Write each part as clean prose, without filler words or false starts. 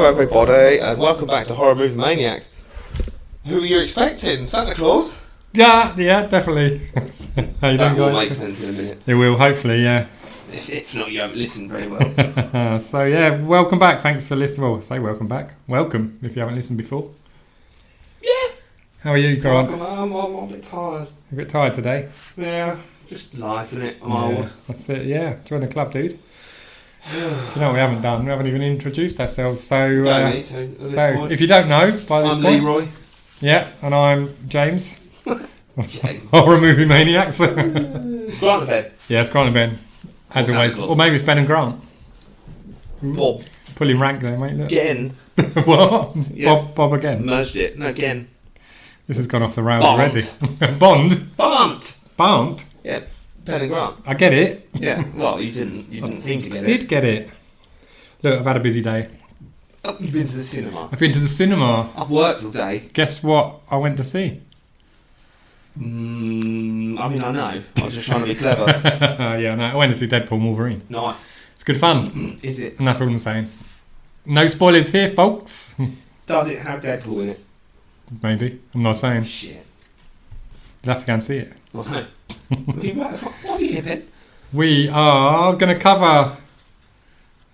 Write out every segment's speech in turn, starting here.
everybody, and welcome back to Horror Movie Maniacs. Who were you expecting? Santa Claus? Yeah, definitely. How you doing, That will guys? make sense in a minute. It will, hopefully, yeah. If not, you haven't listened very well. So, yeah, welcome back. Thanks for listening. Well, say welcome back. Welcome, if you haven't listened before. Yeah. How are you, Grant? I'm a bit tired. A bit tired today? Yeah, just life, innit? I'm Yeah, old. that's it, yeah. Join the club, dude. Do you know what we haven't done? We haven't even introduced ourselves. So, Don't need to at this point. if you don't know, by this I'm point... Leroy. Yeah, and I'm James. James. Horror Movie Maniacs. Grant the bed. Yeah, it's Grant and Ben. As Or always. Santa Claus. Or maybe it's Ben and Grant. Bob. Pulling rank there, mate. Look. Again. What? Yeah. Bob again. Merged it. No, again. This has gone off the rails Bond. already. Bond? Bumped. Bond? Yeah, Ben and Grant. I get it. Yeah, well, you didn't seem to I get it. did get it. Look, I've had a busy day. Oh, you've been to the cinema. I've been to the cinema. I've worked all day. Guess what I went to see? I mean, I know. I was just trying to be clever. Yeah, no, I went to see Deadpool and Wolverine. Nice. It's good fun. Is it? And that's all I'm saying. No spoilers here, folks. Does it have Deadpool in it? Maybe. I'm not saying. Shit. You'll have to go and see it. Well, no. What are you here, Ben? We are going to cover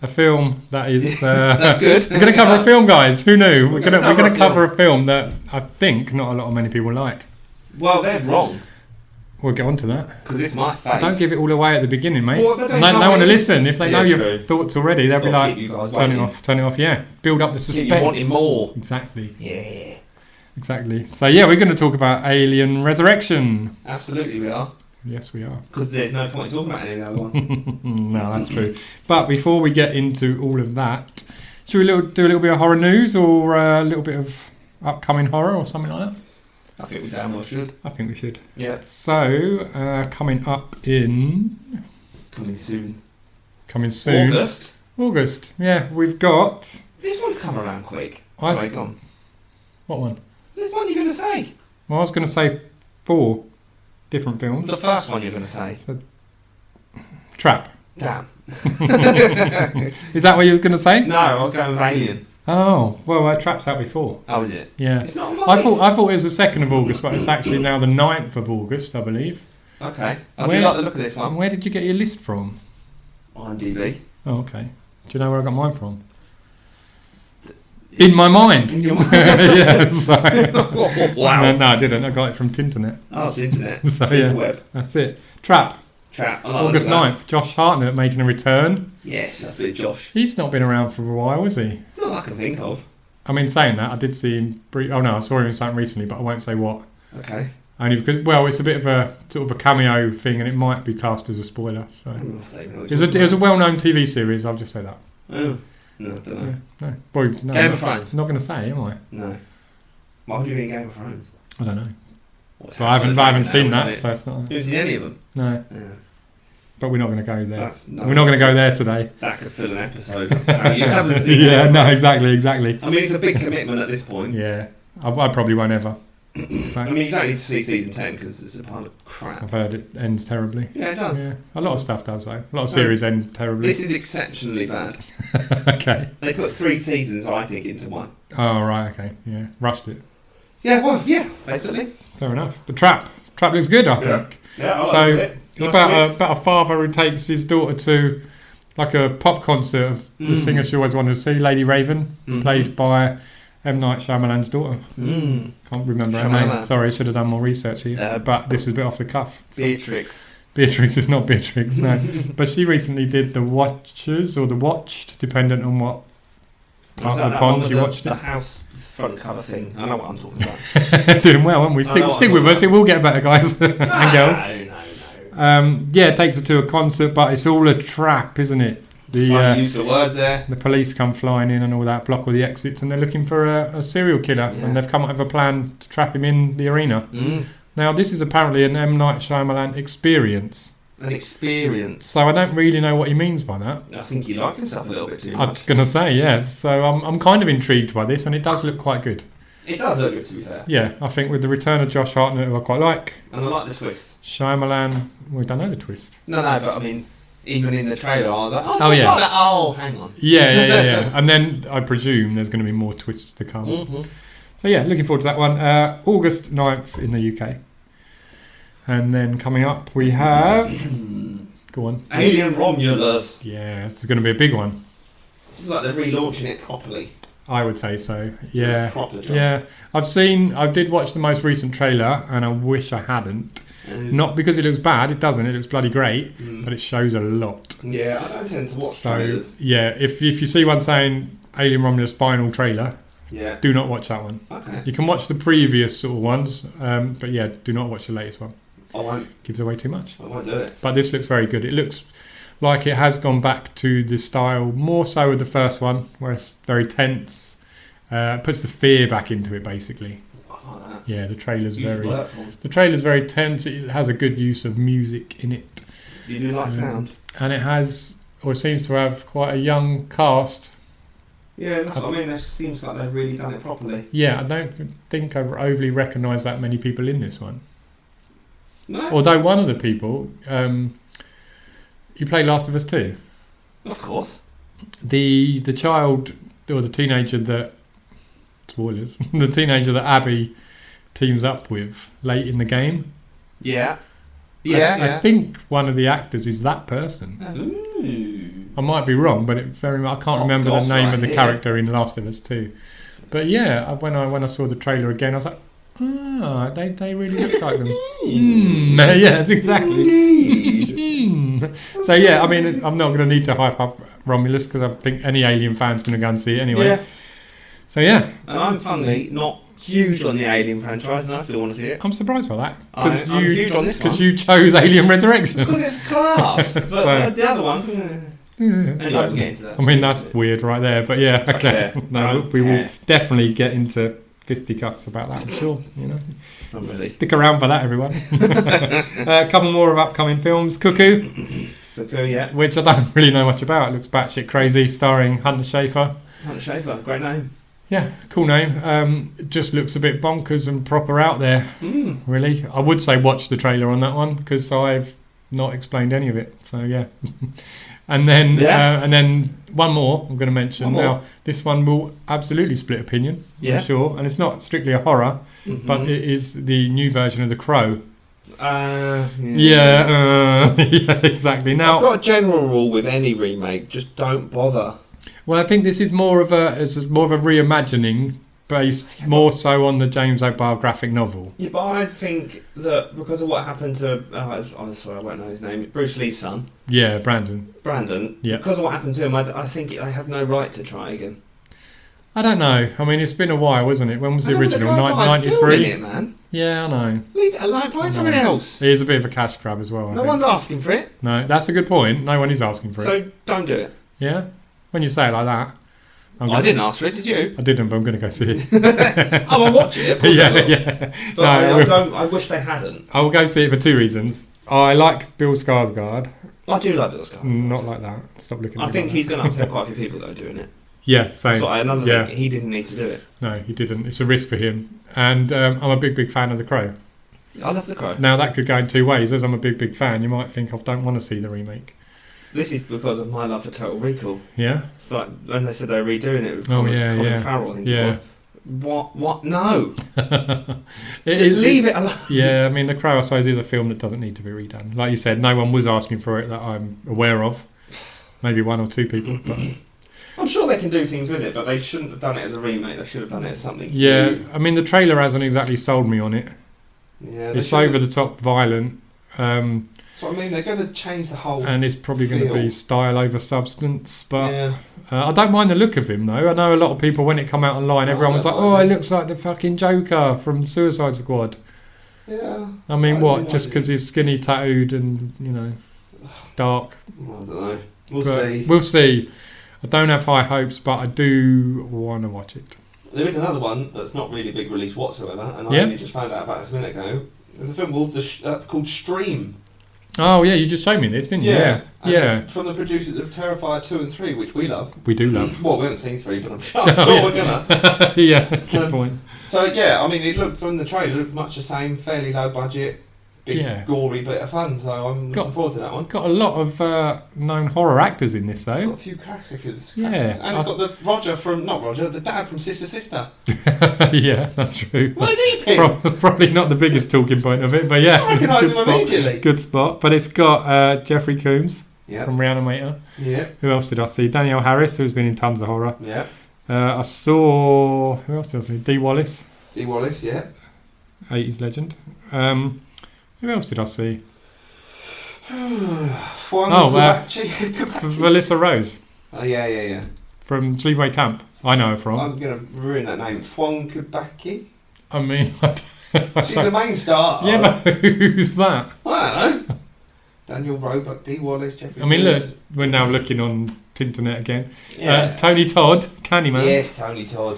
a film that is... That's good. We're going to cover a film, guys. Who knew? We're going gonna to cover a film that I think not a lot of many people like. Well, they're wrong. We'll get on to that. Because it's my favourite. Don't give it all away at the beginning, mate. Well, they don't no know one what to it is. listen. If they Yeah, know your true. thoughts already, they'll be Gotta like, keep you guys turn it waiting. off, turn it off, yeah. Build up the Yeah, suspense. you wanting more. Exactly. Yeah. Exactly. So, yeah, we're going to talk about Alien Resurrection. Absolutely we are. Yes, we are. Because there's no point talking about any of the other ones. No, that's true. But before we get into all of that, should we do a little bit of horror news or a little bit of upcoming horror or something like that? I think we damn well should. I think we should. Yeah. So, coming up in... Coming soon. Coming soon. August. August. Yeah, we've got... This one's come around quick. I- Sorry, go on. What one? This one you're going to say. Well, I was going to say 4 different films. The first one you're going to say. Trap. Damn. Is that what you were going to say? No, I was going with Alien. Oh, well, Trap's out before. Oh, is it? Yeah. It's not on my list. I thought it was the 2nd of August, but it's actually now the 9th of August, I believe. Okay. I Where- do like the look of this one. Where did you get your list from? IMDb. Oh, okay. Do you know where I got mine from? In my mind. Yeah, so. Wow. No, I didn't. I got it from Tinternet. Oh, it's internet. So, It's yeah. web. That's it. Trap. Trap. I like August that. 9th. Josh Hartnett making a return. Yes, that's a bit Josh. He's not been around for a while, has he? Not that I can think of. I mean, saying that, I did see him... Oh, no, I saw him in something recently, but I won't say what. Okay. Only because, well, it's a bit of a sort of a cameo thing, and it might be classed as a spoiler. So I don't even know what it you're was a well-known TV series. I'll just say that. Oh. No, I don't know. Yeah, no, boy, no, Game I'm of Thrones. not going to say, am I? No. Why do you mean Game of Thrones? I don't know. What's So I haven't seen now, that. isn't So it? it's not. You haven't seen any of them? No, Yeah. but we're not going to go there. No, We're not going to go there today. That could fill an episode. No, you haven't seen Yeah, Game of no, Thrones. exactly. I mean, it's a big commitment at this point. Yeah, I probably won't ever. So, I mean, you don't need to see season 10 because it's a pile of crap. I've heard it ends terribly. Yeah, it does. Yeah, a lot of stuff does though. A lot of series end terribly. This is exceptionally bad. Okay. They put 3 seasons, I think, into one. Oh right. Okay. Yeah. Rushed it. Yeah, well, yeah, basically. Fair enough. But Trap looks good, I Yeah. think. Yeah, I So, like it. It's Nice about twist. a father who takes his daughter to like a pop concert of the singer she always wanted to see, Lady Raven, played by M. Night Shyamalan's daughter. Can't remember her name. Shyamalan. Sorry, should have done more research here. But this is a bit off the cuff. Beatrix. Beatrix is not Beatrix, no. But she recently did The Watchers or The Watched, dependent on what part of the pond you watched the it. house front cover thing. I know what I'm talking about. Doing well, aren't we? I know Stick what with I'm us, it will get better, guys and girls. No. Yeah, it takes her to a concert, but it's all a trap, isn't it? Funny use of words there. The police come flying in and all that, block all the exits, and they're looking for a serial killer, Yeah. and they've come up with a plan to trap him in the arena. Mm. Now, this is apparently an M. Night Shyamalan experience, An experience. so I don't really know what he means by that. I think he liked himself a little bit too I was much. going to say, yes. So I'm kind of intrigued by this, and it does look quite good. It does look good, to be fair. Yeah, I think with the return of Josh Hartnett, who I quite like, And I like the twist. Shyamalan, we don't know the twist. No, but I mean, even in the trailer, I was like, Oh, yeah. Hang on. Yeah. And then I presume there's going to be more twists to come. Mm-hmm. So yeah, looking forward to that one. August 9th in the UK. And then coming up we have... Go on. Alien Romulus. Yeah, this is going to be a big one. It's like they're relaunching it properly. I would say so. Yeah. Proper job. Yeah. I did watch the most recent trailer and I wish I hadn't. Not because it looks bad, it doesn't. It looks bloody great, but it shows a lot. Yeah, I don't tend to watch So trailers. yeah, if you see one saying Alien Romulus final trailer, Yeah. do not watch that one. Okay. You can watch the previous sort of ones, but yeah, do not watch the latest one. I won't. Gives away too much. I won't do it. But this looks very good. It looks like it has gone back to the style more so with the first one, where it's very tense. Puts the fear back into it, basically. I like that. Yeah, the trailer's Use very work for 'em. the trailer's very tense. It has a good use of music in it, You do like sound. and it has, or it seems to have, quite a young cast. Yeah, that's what I mean. It seems like they've really done it properly. Yeah, I don't think I overly recognise that many people in this one. No, Although one of the people, you play Last of Us 2. of course. The child or the teenager that, spoilers, the teenager that Abby teams up with late in the game. Yeah. I think one of the actors is that person. Ooh. I might be wrong, but I can't remember the gosh, name right of the here. character in Last of Us 2. But yeah, when I saw the trailer again, I was like, they really look like them. Yes, exactly. So yeah, I mean, I'm not going to need to hype up Romulus because I think any Alien fan's going to go and see it anyway. Yeah. So yeah, And I'm funnily not huge on the Alien franchise, and I still want to see it. I'm surprised by that I'm huge on this one. because you chose Alien Resurrection. Because it's class. But So- the other one. Anyway, we'll get into that. I mean, that's weird right there, but yeah, okay. care. No, I don't we will care. definitely get into fisticuffs about that, I'm sure. Not really. Stick around for that, everyone. A couple more of upcoming films. Cuckoo, Okay, yeah. which I don't really know much about. It looks batshit crazy, starring Hunter Schafer. Hunter Schafer, great name. Yeah, cool name. It just looks a bit bonkers and proper out there, really. I would say watch the trailer on that one because I've not explained any of it. So yeah. And then one more I'm going to mention. One more. Now, this one will absolutely split opinion, Yeah. for sure. And it's not strictly a horror, but it is the new version of The Crow. Yeah, exactly. Now, I've got a general rule with any remake: just don't bother. well, I think this is more of a reimagining based more so on the James O'Barr graphic novel. Yeah, but I think that because of what happened to, I'm sorry, I won't know his name, Bruce Lee's son, Yeah, Brandon. Brandon. Yeah. Because of what happened to him, I think they have no right to try again. I don't know. I mean, it's been a while, wasn't it? When was the original? Filming 93? it, man. Yeah, I know. Leave it alone. Find something else. It is a bit of a cash grab as well. I No think. one's asking for it, No, that's a good point. No one is asking for it. so don't do it. Yeah? When you say it like that. I didn't ask for it, did you? I didn't, but I'm going to go see it. Oh, I'll watch it. Of course I yeah, will. yeah. But No, I wish they hadn't. I will go see it for two reasons. I like Bill Skarsgård. I do like Bill Skarsgård. Not like that. Stop looking at I me think like he's going to upset quite a few people that are doing it. that. Yeah, same. So another Yeah. thing, he didn't need to do it. No, he didn't. It's a risk for him. And I'm a big fan of The Crow. I love The Crow. Now, that could go in two ways. As I'm a big fan, you might think I don't want to see the remake. This is because of my love for Total Recall. Yeah? It's like when they said they were redoing it with Oh, Colin, yeah, Colin yeah. Farrell, I think Yeah. it was. What? No. It Leave it alone. Yeah, I mean, The Crow, I suppose, is a film that doesn't need to be redone. Like you said, no one was asking for it that I'm aware of. Maybe one or two people. But I'm sure they can do things with it, but they shouldn't have done it as a remake. They should have done it as something. yeah, new. I mean, the trailer hasn't exactly sold me on it. Yeah, they It's should've- over the top violent. So I mean, they're going to change the whole. And it's probably going to Feel. be style over substance. But yeah. I don't mind the look of him, though. I know a lot of people, when it come out online, Oh, everyone was I like, don't oh, mind it him." looks like the fucking Joker from Suicide Squad. Yeah. I mean, I what? mean, Just because he's skinny, tattooed and, dark. I don't know. We'll But see. We'll see. I don't have high hopes, but I do want to watch it. There is another one that's not really big release whatsoever, and I Yeah. only just found out about this a minute ago. There's a film called Stream. Oh, yeah, you just showed me this, didn't you? And Yeah. it's from the producers of Terrifier 2 and 3, which we love. We do love. Well, we haven't seen 3, but I'm sure, Oh, yeah. we're gonna. Yeah, good point. So yeah, I mean, it looked on the trailer, it looked much the same, fairly low budget. Yeah. gory bit of fun. So I'm looking forward to that one. Got a lot of known horror actors in this, Got though. a few classics. Yeah. And it's got the dad from Sister. Yeah, that's true. What is he picked? Probably not the biggest talking point of it, but yeah. I recognise good him spot. immediately. Good spot. But it's got Jeffrey Combs Yeah. from Reanimator. Yeah. Who else did I see? Danielle Harris, who's been in tons of horror. Yeah. I saw... Who else did I see? Dee Wallace, D. Wallace, yeah. 80s legend. Who else did I see? Melissa Rose Oh, yeah. from Sleepaway Camp. I know her from. I'm going to ruin that name. Fwon Kubaki. I mean... She's the main star. Yeah, but who's that? I don't know. Daniel Roebuck, D. Wallace, Jeffrey. I mean, look, Combs. we're now looking on Tinternet again. Yeah. Tony Todd, Candyman. Yes, Tony Todd.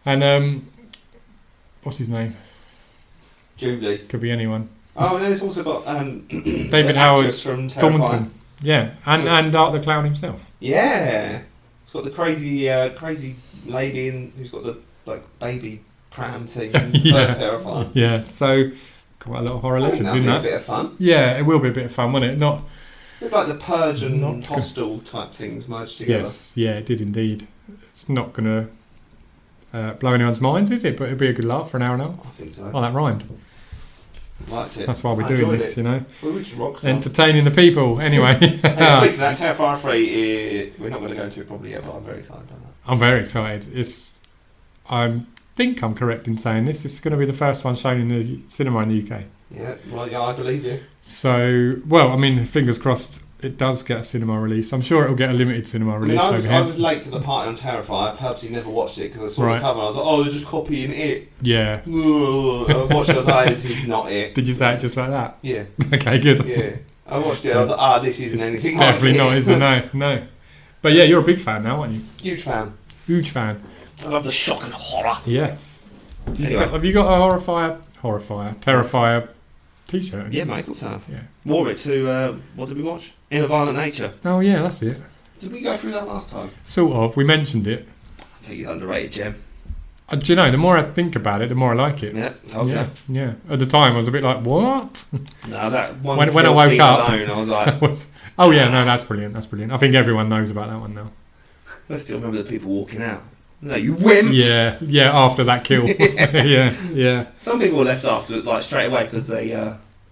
And, what's his name? Julie. Could be anyone. Oh, and then it's also got David the Howard actress from Terrifier. Thornton. Yeah, and Art the Clown himself. Yeah. It's got the crazy lady who's got the baby pram thing. Yeah. That's Terrifying. Yeah, so quite a lot of horror I think legends that'd in be a that. bit of fun. Yeah, it will be a bit of fun, won't it? Not. It's like the Purge and Not Hostel type things merged together. Yes, yeah, it did indeed. It's not going to blow anyone's minds, is it? But it'll be a good laugh for an hour and a half. I think so. Oh, that rhymed. Liked it. That's why we're I doing enjoyed this, it. you know. Well, we should rock stuff. Entertaining the people, anyway. Hey, speaking of that, Terrifier 3, we're not going to go into it probably yet, but I'm very excited about that. I'm very excited. I think I'm correct in saying this. It's going to be the first one shown in the cinema in the UK. Yeah, well, yeah, I believe you. So, well, I mean, fingers crossed it does get a cinema release. I'm sure it'll get a limited cinema release I over here. was late to the party on Terrifier. I purposely never watched it because I saw Right. the cover and I was like, oh, they're just copying it. Yeah. Ugh. I watched it, I was like, this is not it. Did you say it just like that? Yeah, Okay, good. yeah. I watched it, I was like, this isn't It's anything like definitely it. not, is it? No. But yeah, you're a big fan now, aren't you? Huge fan. Huge fan. I love the shock and horror. Yes. Anyway. Have you got a Terrifier t-shirt? Yeah, Michael have. Yeah. Wore it to, what did we watch? In a Violent Nature. Oh yeah, that's it. Did we go through that last time? Sort of. We mentioned it. I think he's underrated, Jem. Do you know, the more I think about it, the more I like it. Yeah, told Yeah. Yeah. At the time, I was a bit like, what? you. No, that one When I kill woke scene up- alone, I was like, Oh yeah, no, that's brilliant. That's brilliant. I think everyone knows about that one now. I still remember the people walking out. No, you wimps! Yeah. After that kill. yeah. Some people were left after, straight away because they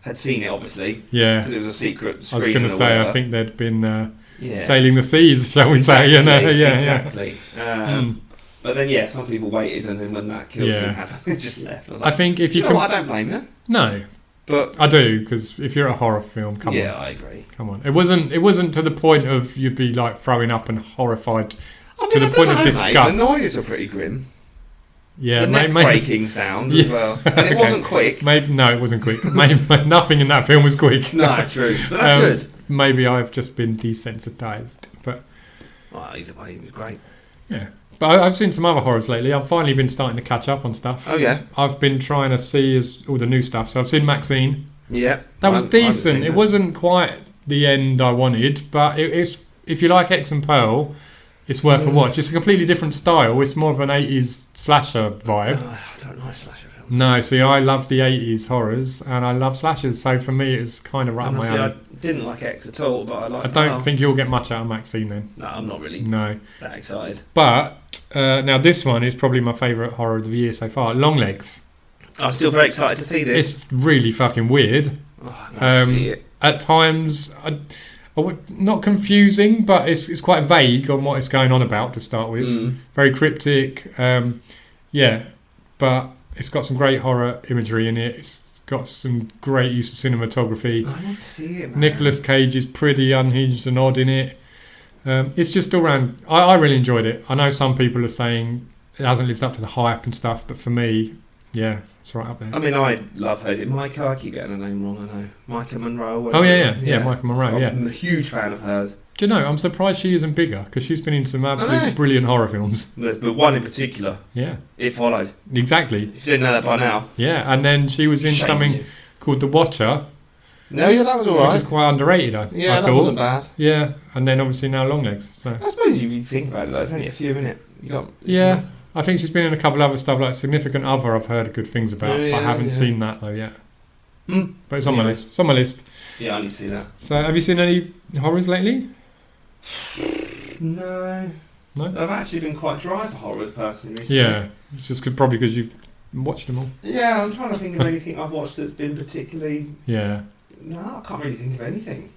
had seen it, obviously, Yeah. because it was a secret I was screening going to or say, whatever. I think they'd been Yeah. sailing the seas, shall we Exactly, say? Yeah. exactly. Mm. But then, yeah, some people waited, and then when that kill Yeah. scene happened, they just left. I was I like, think if "Do you you know can, what? I don't blame you. no, But I do, because if you're a horror film, come yeah, on, I agree. come on. It wasn't to the point of you'd be like throwing up and horrified. I To the I don't point of know, mate. disgust. The noises are pretty grim. Yeah, the neck breaking sound as Yeah. well, and it Okay. wasn't quick. No, it wasn't quick. Maybe nothing in that film was quick. No, true, but that's good. Maybe I've just been desensitized, but Well, either way, it was great. yeah. But I've seen some other horrors lately. I've finally been starting to catch up on stuff. Oh yeah, I've been trying to see all the new stuff. So I've seen Maxine. yeah. That was I haven't decent. seen It that. wasn't quite the end I wanted, but it's if you like X and Pearl, it's worth a watch. It's a completely different style. It's more of an 80s slasher vibe. I don't like slasher films. No, see, I love the 80s horrors and I love slashers, so for me it's kind of right up my Honestly, I alley. didn't like X at all, but I like. I don't think you'll get much out of Maxine then. No, I'm not really No. that excited. But now this one is probably my favourite horror of the year so far. Longlegs. I'm still very excited to see this. It's really fucking weird. Oh, I want to see it. At times, not confusing, but it's quite vague on what it's going on about to start with. Mm. Very cryptic. Yeah, but it's got some great horror imagery in it. It's got some great use of cinematography. I want to see it, man. Nicolas Cage is pretty unhinged and odd in it. It's just all round. I really enjoyed it. I know some people are saying it hasn't lived up to the hype and stuff, but for me, yeah, it's right up there. I mean, I love her. Is it Micah? I keep getting her name wrong, I know. Micah Monroe. Oh whatever yeah, it yeah, is. Michael Monroe. Yeah. I'm a huge fan of hers. Do you know? I'm surprised she isn't bigger because she's been in some know. absolutely brilliant horror films. But one in particular, Yeah, It Followed. exactly. If you didn't know that by now, Yeah, and then she was in shame something you. called The Watcher, No, yeah, that was which alright. is quite underrated. I Yeah, that thought. wasn't bad. Yeah, and then obviously now Longlegs. So. I suppose if you think about it, though, it's only a few, innit? You got Yeah, I think she's been in a couple other stuff like Significant Other. I've heard good things about, Yeah, but I yeah, haven't yeah. seen that though yet. But it's on my Yeah. list. It's on my list. Yeah, I need to see that. So, have you seen any horrors lately? No. No? I've actually been quite dry for horrors personally recently. Yeah, just probably because you've watched them all. Yeah, I'm trying to think of anything I've watched that's been particularly... Yeah. No, I can't really think of anything.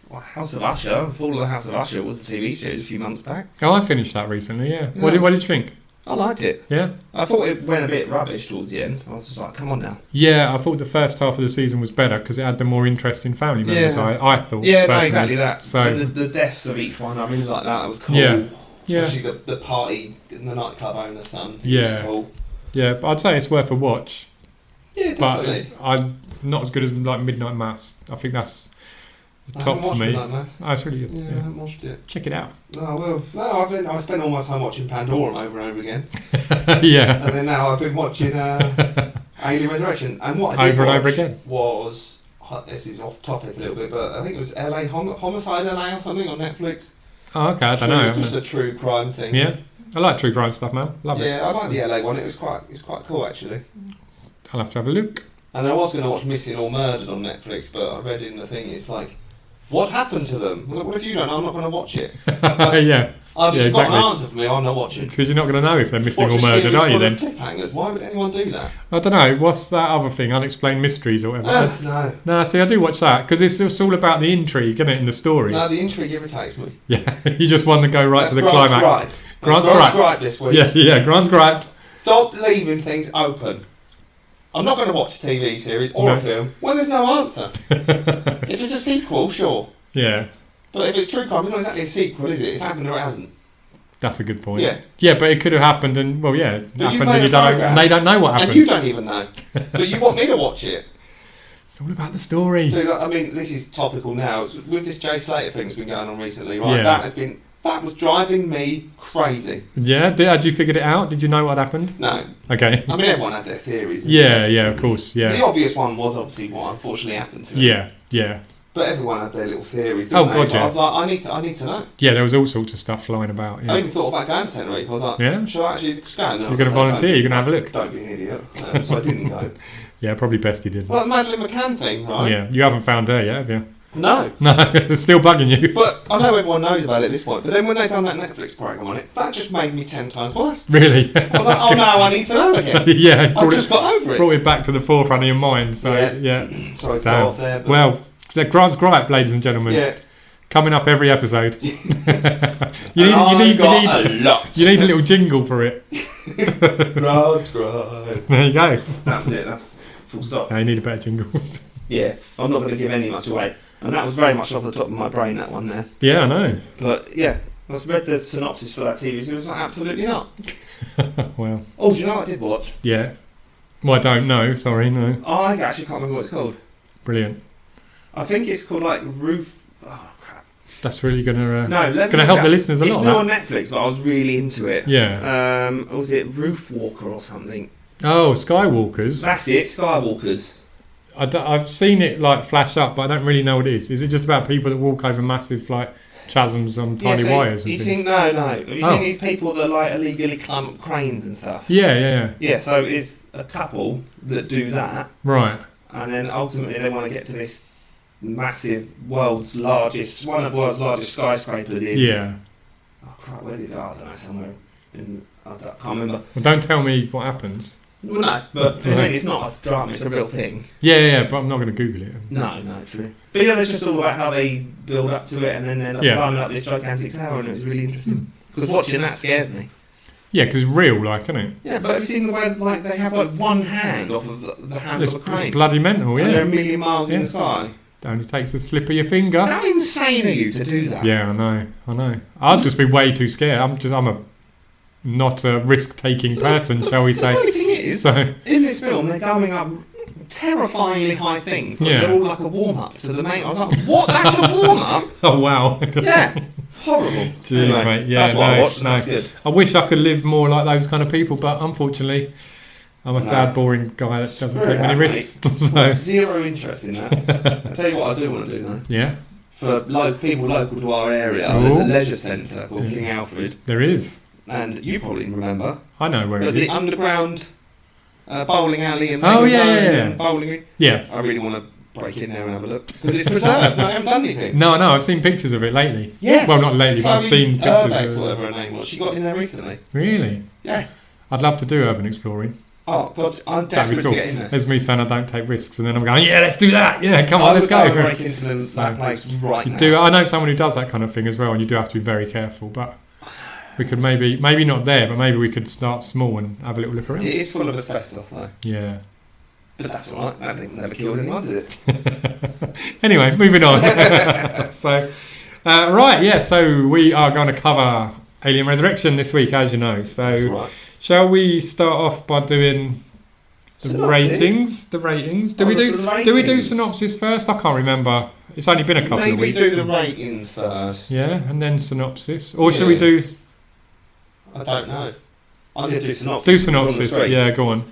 Well, House of Usher, Fall of the House of Usher was a TV series a few months back. Oh, I finished that recently, yeah. Yeah. What did you think? I liked it. Yeah? I thought it went a bit rubbish towards the end. I was just like, come on now. Yeah, I thought the first half of the season was better because it had the more interesting family members, Yeah. I thought. Yeah, no, personally. exactly that. So, And the deaths of each one, I really like that. That was cool. Yeah. Yeah. Especially the party in the nightclub owner's son. He Yeah. was cool. yeah, but I'd say it's worth a watch. Yeah, But definitely. I'm not as good as like Midnight Mass. I think that's I top haven't for watched me. Midnight Mass. Oh, it's really good. Yeah, I Yeah. haven't watched it. Check it out. No, I will. No, I spent all my time watching Pandorum over and over again. Yeah. And then now I've been watching Alien Resurrection. And what I did Over and watch over again. was, this is off topic a little bit, but I think it was LA Homicide LA or something on Netflix. Oh, okay, I don't know. Just a true crime thing. Yeah, I like true crime stuff, man. Love it. Yeah, I like the LA one. It was quite cool actually. I'll have to have a look. And I was going to watch Missing or Murdered on Netflix, but I read in the thing it's like, what happened to them? I was like, what if you don't know? I'm not going to watch it. Yeah, I've Yeah, got exactly. an answer for me. I'm not watching. because you're not going to know if they're missing Watch or a murdered, series are you full then? of cliffhangers. Why would anyone do that? I don't know. What's that other thing? Unexplained Mysteries or whatever. No. No, see, I do watch that because it's all about the intrigue, isn't it, in the story? No, the intrigue irritates me. Yeah, you just want to go right That's to the Grant's climax. Gripe. Grant's Grant's Gripe. Gripe this week. Yeah, Grant's Gripe. Stop leaving things open. I'm not going to watch a TV series or No. a film when there's no answer. If it's a sequel, sure. Yeah, But if it's true crime, it's not exactly a sequel, is it? It's happened or it hasn't. that's a good point. Yeah. Yeah, but it could have happened, and well, yeah, it But you've happened, made and a you don't know, program. and they don't know what happened. And you don't even know. But you want me to watch it. It's all about the story. Dude, I mean, this is topical now. It's with this Jay Slater thing that's been going on recently, right? Yeah. That was driving me crazy. Yeah, had you figured it out? Did you know what happened? No. Okay. I mean, everyone had their theories. Yeah, of course, The yeah. obvious one was obviously what unfortunately happened to him. Yeah. But everyone had their little theories. Oh, didn't they? God, But yeah. I was like, I need to know. Yeah, there was all sorts of stuff flying about. I Yeah. even thought about going to Tenerife. I was like, Yeah? should I actually just go? And then I You're was going to like, no, volunteer? don't. You're going to have a look? Don't be an idiot. So I didn't go. Yeah, probably best you did. Well, the Madeleine McCann thing, right? Yeah, you haven't found her yet, have you? No. No, it's still bugging you. But I know everyone knows about it at this point. But then when they done that Netflix program on it, that just made me 10 times worse. Really? I was like, oh no, I need to know again. Yeah, I've just got over it. brought it back to the forefront of your mind. So, yeah. Sorry to Damn. go off there. But Well, Grant's Gripe, ladies and gentlemen. yeah. Coming up every episode. you And need a lot. you need a little jingle for it. Grant's Gripe. There you go. That's it. That's full stop. No, you need a better jingle. Yeah, I'm not going to give any much away. And that was very much off the top of my brain, that one there. Yeah, I know. But yeah, I read the synopsis for that TV series. It was like, absolutely not. Well, Oh, do you know what I did watch? yeah. Well, I don't know. Sorry, no. Oh, I actually can't remember what it's called. Brilliant. I think it's called like Roof. Oh crap! That's really gonna. No, it's gonna help the listeners a It's lot. new on That. Netflix, but I was really into it. Yeah. Was it Roof Walker or something? Oh, Skywalkers. That's it, Skywalkers. I've seen it like flash up, but I don't really know what it is. Is it just about people that walk over massive like chasms on tiny wires and you things? seen, no. Have you Oh. seen these people that like illegally climb up cranes and stuff? Yeah. Yeah, so it's a couple that do that, Right. and then ultimately they want to get to this massive one of the world's largest skyscrapers in. Yeah. Oh crap, where's it go? I don't know, somewhere in, I can't remember. Well, don't tell me what happens. Well, no, but I mean, it's not a drama, it's a real thing. Yeah, but I'm not going to Google it. No, true. But yeah, that's just all about how they build up to it and then they end up Yeah. climbing up this gigantic tower, and it was really interesting. Because watching that scares me. Yeah, because it's real, like, isn't it? Yeah, but have you seen the way like they have like one hand off of the hand It's of a crane? bloody mental, And they're a yeah. million miles in Yeah. the sky. It only takes a slip of your finger. How insane are you to do that? Yeah, I know. I'd just be way too scared. I'm not a risk-taking person, shall we The say. funny thing is, So, in this film, they're going up terrifyingly high things, but Yeah. they're all like a warm-up to the main. I was like, what? That's a warm-up? oh wow. Yeah. Horrible. Jeez, Anyway, mate. Yeah, that's what I no, watched, and no. that's good. I wish I could live more like those kind of people, but unfortunately, I'm a sad, boring guy that doesn't Screw take many that, risks. mate. So, Zero interest in that. I'll tell you what I do want to do though. yeah, For people local to our area, there's a Ooh. leisure centre called Yeah. King Alfred, there is. and you probably remember, I know where but it the is. underground bowling alley and Oh, Mega yeah, Zone yeah, yeah. and bowling. Yeah. I really want to break in there and have a look because it's preserved. I haven't done anything. No, I've seen pictures of it lately. Yeah. Well, not lately, but I've seen pictures Urbex, of it. whatever her name was. She got in there recently. Really? Yeah. I'd love to do urban exploring. Oh God, I'm That'd be desperate cool. to get in there. There's me saying I don't take risks, and then I'm going, yeah, let's do that. Yeah, come I on, let's would go. go break into that place right You now. do. I know someone who does that kind of thing as well, and you do have to be very careful. But we could maybe not there, but maybe we could start small and have a little look around. It is full of asbestos though. Yeah. But that's alright. That thing never killed anyone, did it? Anyway, moving on. So, right, yeah. So we are going to cover Alien Resurrection this week, as you know. That's So, right. shall we start off by doing the Synopsis? ratings? The ratings. Do Oh, we the do? Do we do ratings. synopsis first? I can't remember. It's only been a couple of Maybe weeks. do the ratings first. Yeah, and then synopsis. Or should we Yeah. do I don't know. I'm going to do synopsis. do It's on the synopsis? screen. Yeah, go on.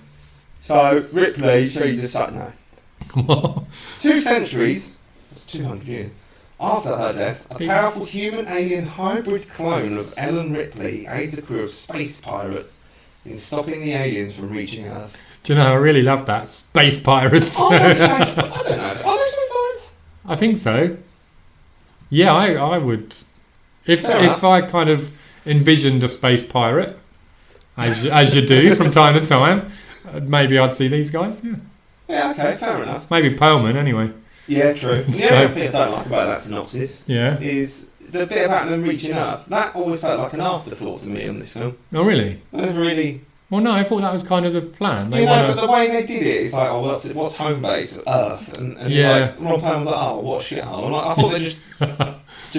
So, Ripley, she's a sat now. 2 centuries, that's 200 years, after her death, a powerful human-alien hybrid clone of Ellen Ripley aids a crew of space pirates in stopping the aliens from reaching Earth. Do you know? I really love that space pirates. Are they space I don't know. Are they space pirates? I think so. Yeah, I would. If Fair enough. I kind of envisioned a space pirate, as you do from time to time, maybe I'd see these guys. Yeah, Yeah, okay, fair enough. maybe Perlman anyway. Yeah, true. The So- only thing I don't like about that synopsis Yeah. is the bit about them reaching Earth. That always felt like an afterthought to me on this film. Oh really? I never really... Well, no, I thought that was kind of the plan. They You know, want but the way they did it, it's like, oh, what's home base? Earth. And Yeah. like, Ron Perlman was like, oh, what a shithole. And I thought they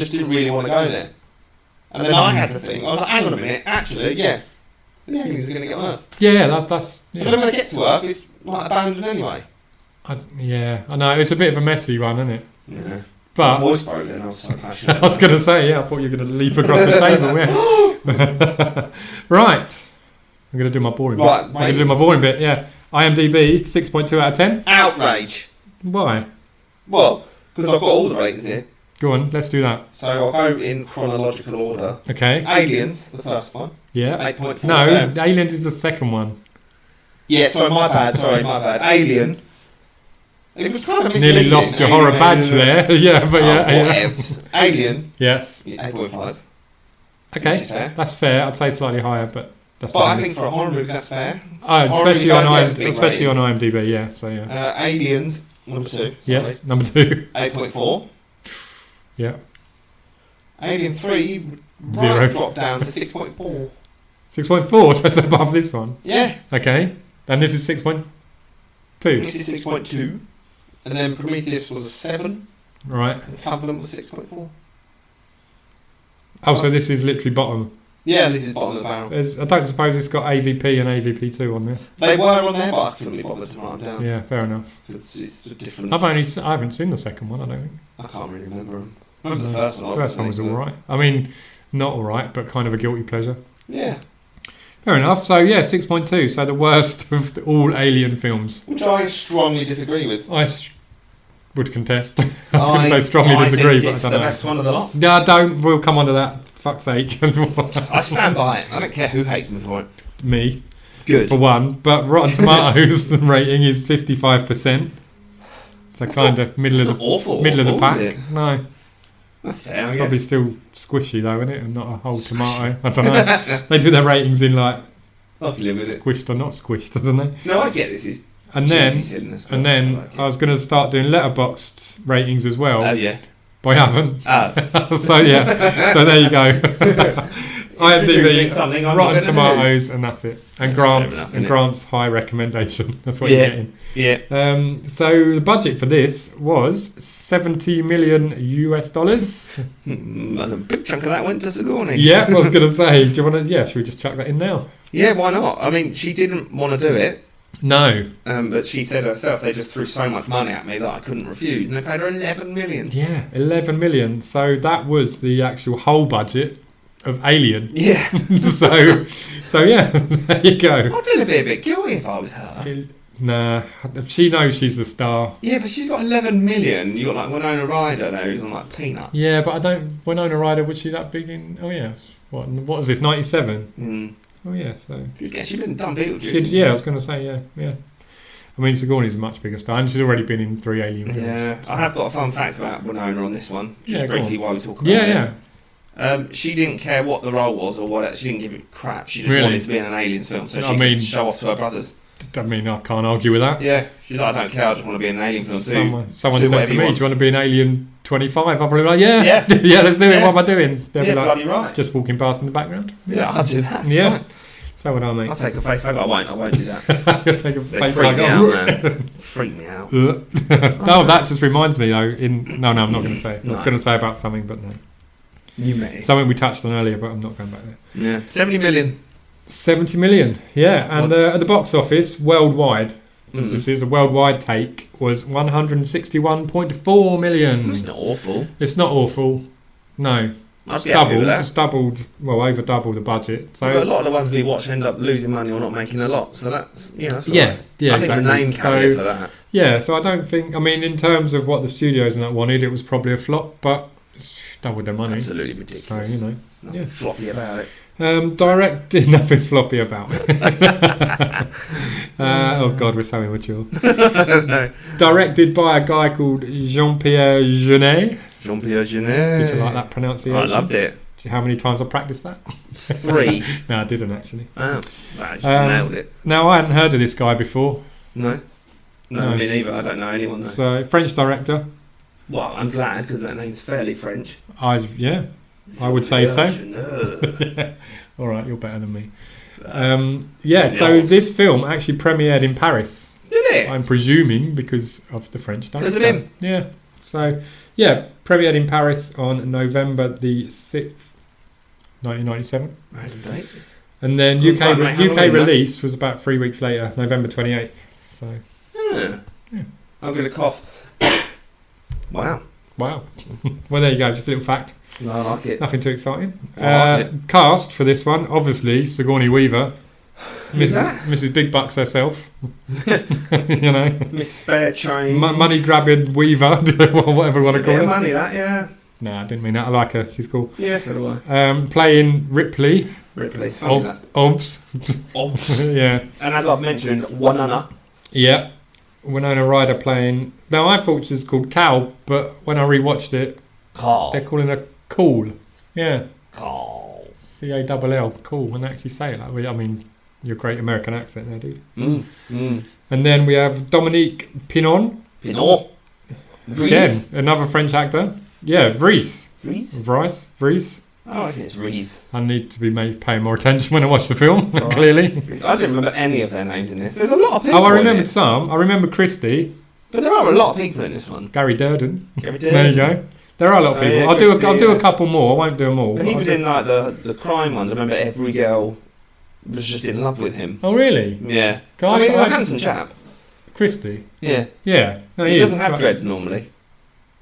just didn't really want to go there. And then I had to think, I was like, hang on a minute, actually, yeah. The aliens are going to get on Earth. Yeah, that's. But then when they get to Earth, it's like abandoned anyway. Yeah, I know it's a bit of a messy one, isn't it? Yeah. My But voice broke then, I was so passionate. I was going to say, yeah, I thought you were going to leap across the table. Yeah. Right. I'm going to do my boring bit. Right, I'm going to do my boring bit, yeah. IMDb, 6.2 out of 10. Outrage. Why? Well, because I've got all the ratings here. Go on, let's do that. So I'll go in chronological order. Okay. Aliens, the first one. Yeah. 8.4. No, Aliens is the second one. Yeah, sorry, my bad. Alien. It was kind of misleading. Nearly lost your horror badge there. Yeah, but yeah. Whatevs. Alien. Yes. 8.5. Okay. Which is fair. That's fair. I'd say slightly higher, but that's But I fine. think for a horror movie, that's fair. Especially don't on get big especially on ratings. IMDb, yeah. So yeah. Aliens, number 2. Yes, number 2. 8.4. Yeah. Alien 3 Zero. dropped down to 6.4. 6.4, so it's above this one. Yeah. Okay. And this is 6.2. This is 6.2. And then Prometheus was a 7. Right. And Covenant was 6.4. Oh, so this is literally bottom. Yeah, this is bottom of the barrel. I don't suppose it's got AVP and AVP2 on there. They were on there, but I couldn't be bothered to write them down. Yeah, fair enough. Because it's a different... I haven't seen the second one, I don't think. I can't really remember them. Remember the first one? The first one was alright. I mean, not alright, but kind of a guilty pleasure. Yeah. Fair enough. So, yeah, 6.2. So the worst of all Alien films. Which I strongly disagree with. Would contest. I was going to say strongly disagree, think but it's I the don't know. best one of the lot. No, don't. We'll come on to that. Fuck's sake. I stand by it. I don't care who hates me for it. Me, Good. for one. But Rotten Tomatoes rating is 55%. So kind of middle It's of not awful. the middle of the awful, pack. is it? No, That's fair, I probably guess. still squishy though, isn't it? And not a whole tomato. I don't know. They do their ratings in like I can live with it. squished or not squished, don't they? No, I get this. Is And then, cheesy silliness, but and then I like I was going to start doing letterboxed ratings as well, Oh, yeah. but I haven't. Oh. So yeah, so there you go. Introducing IMDb, something I'm Rotten not gonna Tomatoes, and that's it. And That's Grant's fair enough, and innit? Grant's high recommendation. That's what Yeah. you're getting. Yeah. So the budget for this was $70 million US. And a big chunk of that went to Sigourney. Yeah, I was going to say. Do you want to? Yeah, should we just chuck that in now? Yeah, why not? I mean, she didn't want to do it, No. but she said herself they just threw so much money at me that I couldn't refuse, and they paid her 11 million. Yeah, 11 million. So that was the actual whole budget of Alien. Yeah. so yeah, there you go. I'd feel a bit guilty if I was her. Nah, she knows she's the star. Yeah, but she's got 11 million. You got like Winona Ryder there, who's on like peanuts. Yeah, but I don't. Winona Ryder, was she that big in? Oh yeah. What was this? 97. Oh yeah, so She's been done Beetlejuice. yeah, I was going to say yeah. I mean, Sigourney's a much bigger star, and she's already been in 3 Alien films. Yeah, so. I have got a fun fact about Winona on this one. Just Yeah, go briefly on. while we talk about it. Yeah. She didn't care what the role was or what. She didn't give it crap. She just Really? wanted to be in an Aliens film, so I she mean- could show off to her brothers. I mean, I can't argue with that. Yeah, she's like, I don't care. I just want to be in an Alien film too. Someone do said whatever to you me, want. "Do you want to be an Alien 25?" I'll probably be like, "Yeah, Yeah. yeah, let's do it. Yeah. What am I doing?" They'll Yeah, be like, bloody right. just walking past in the background. Yeah, I'll do that. Yeah. So would I, mate. I'll take a face. I won't do that. I'll take a They face freak like, me oh. out, man. Freak me out. Oh, that just reminds me though. No, I'm not going to say it. I was No. going to say about something, but no. You may. Something we touched on earlier, but I'm not going back there. Yeah, 70 million. 70 million, yeah. And at the box office, worldwide, Mm. this is a worldwide take, was 161.4 million. It's not awful. It's not awful. No. I'd be happy with that. It's doubled, well, over double the budget. But a So, lot of the ones we watch end up losing money or not making a lot. So that's, that's all yeah, right. yeah, I think exactly. the name carried it for that. Yeah, so I don't think, I mean, in terms of what the studios and that wanted, it was probably a flop, but it's doubled their money. Absolutely So, ridiculous. you know. There's nothing yeah. floppy about it. Directed, nothing floppy about it. Oh God, we're so immature. No. Directed by a guy called Jean-Pierre Jeunet. Jean-Pierre Jeunet. Did you like that pronunciation? I loved it. Do you know how many times I practiced that? 3. No, I didn't actually. Oh, I just nailed it. Now, I hadn't heard of this guy before. No, No. me neither. I don't know anyone though. So, French director. Well, I'm glad because that name's fairly French. I would say so. Jeunet. All right, you're better than me. Yes. So this film actually premiered in Paris. Did it? I'm presuming because of the French director. Because of him? Yeah. So, yeah, premiered in Paris on November the 6th, 1997. Random date. And then Oh, right, mate, how long UK have you done? release was about 3 weeks later, November 28th. So, Yeah. Yeah. I'm going to cough. Wow. wow. Well, there you go, just a little fact. No, I like it. Nothing too exciting. I like Cast for this one, obviously, Sigourney Weaver. Who's that? Mrs. Big Bucks herself. You know. Miss Spare Train. Money grabbing Weaver, whatever you want to call Bit her. of money, that, yeah. No, I didn't mean that. I like her. She's cool. Yeah, so do I. Playing Ripley. Ripley. Funny that. Obs. Obs. Yeah. And as I've mentioned, Winona. Yeah. Winona Ryder playing. Now, I thought she was called Cal, but when I rewatched it, Carl. they're calling her Cool. Yeah. Carl. C-A-L-L. Cool. When they actually say it that way. I mean, your great American accent there, dude. Mm. And then we have Dominique Pinon. Pinot. Again, Reese. another French actor. Yeah, Vries. Reese? Vries. Oh, I think it's Reese. I need to be paying more attention when I watch the film, Right. clearly. I didn't remember any of their names in this. There's a lot of people Oh, I in remembered it. some. I remember Christie, But there are a lot of people in this one. Gary Durden. Gary There you go. There are a lot of Oh, people. yeah, I'll do Christie, a couple more. I won't do them all. But he I'll was do- in like the crime ones. I remember every girl was just in love with him. Oh, really? Yeah. Can I mean, he's I- a handsome chap. Christie? Yeah. Yeah. No, He is. doesn't have Right. dreads normally.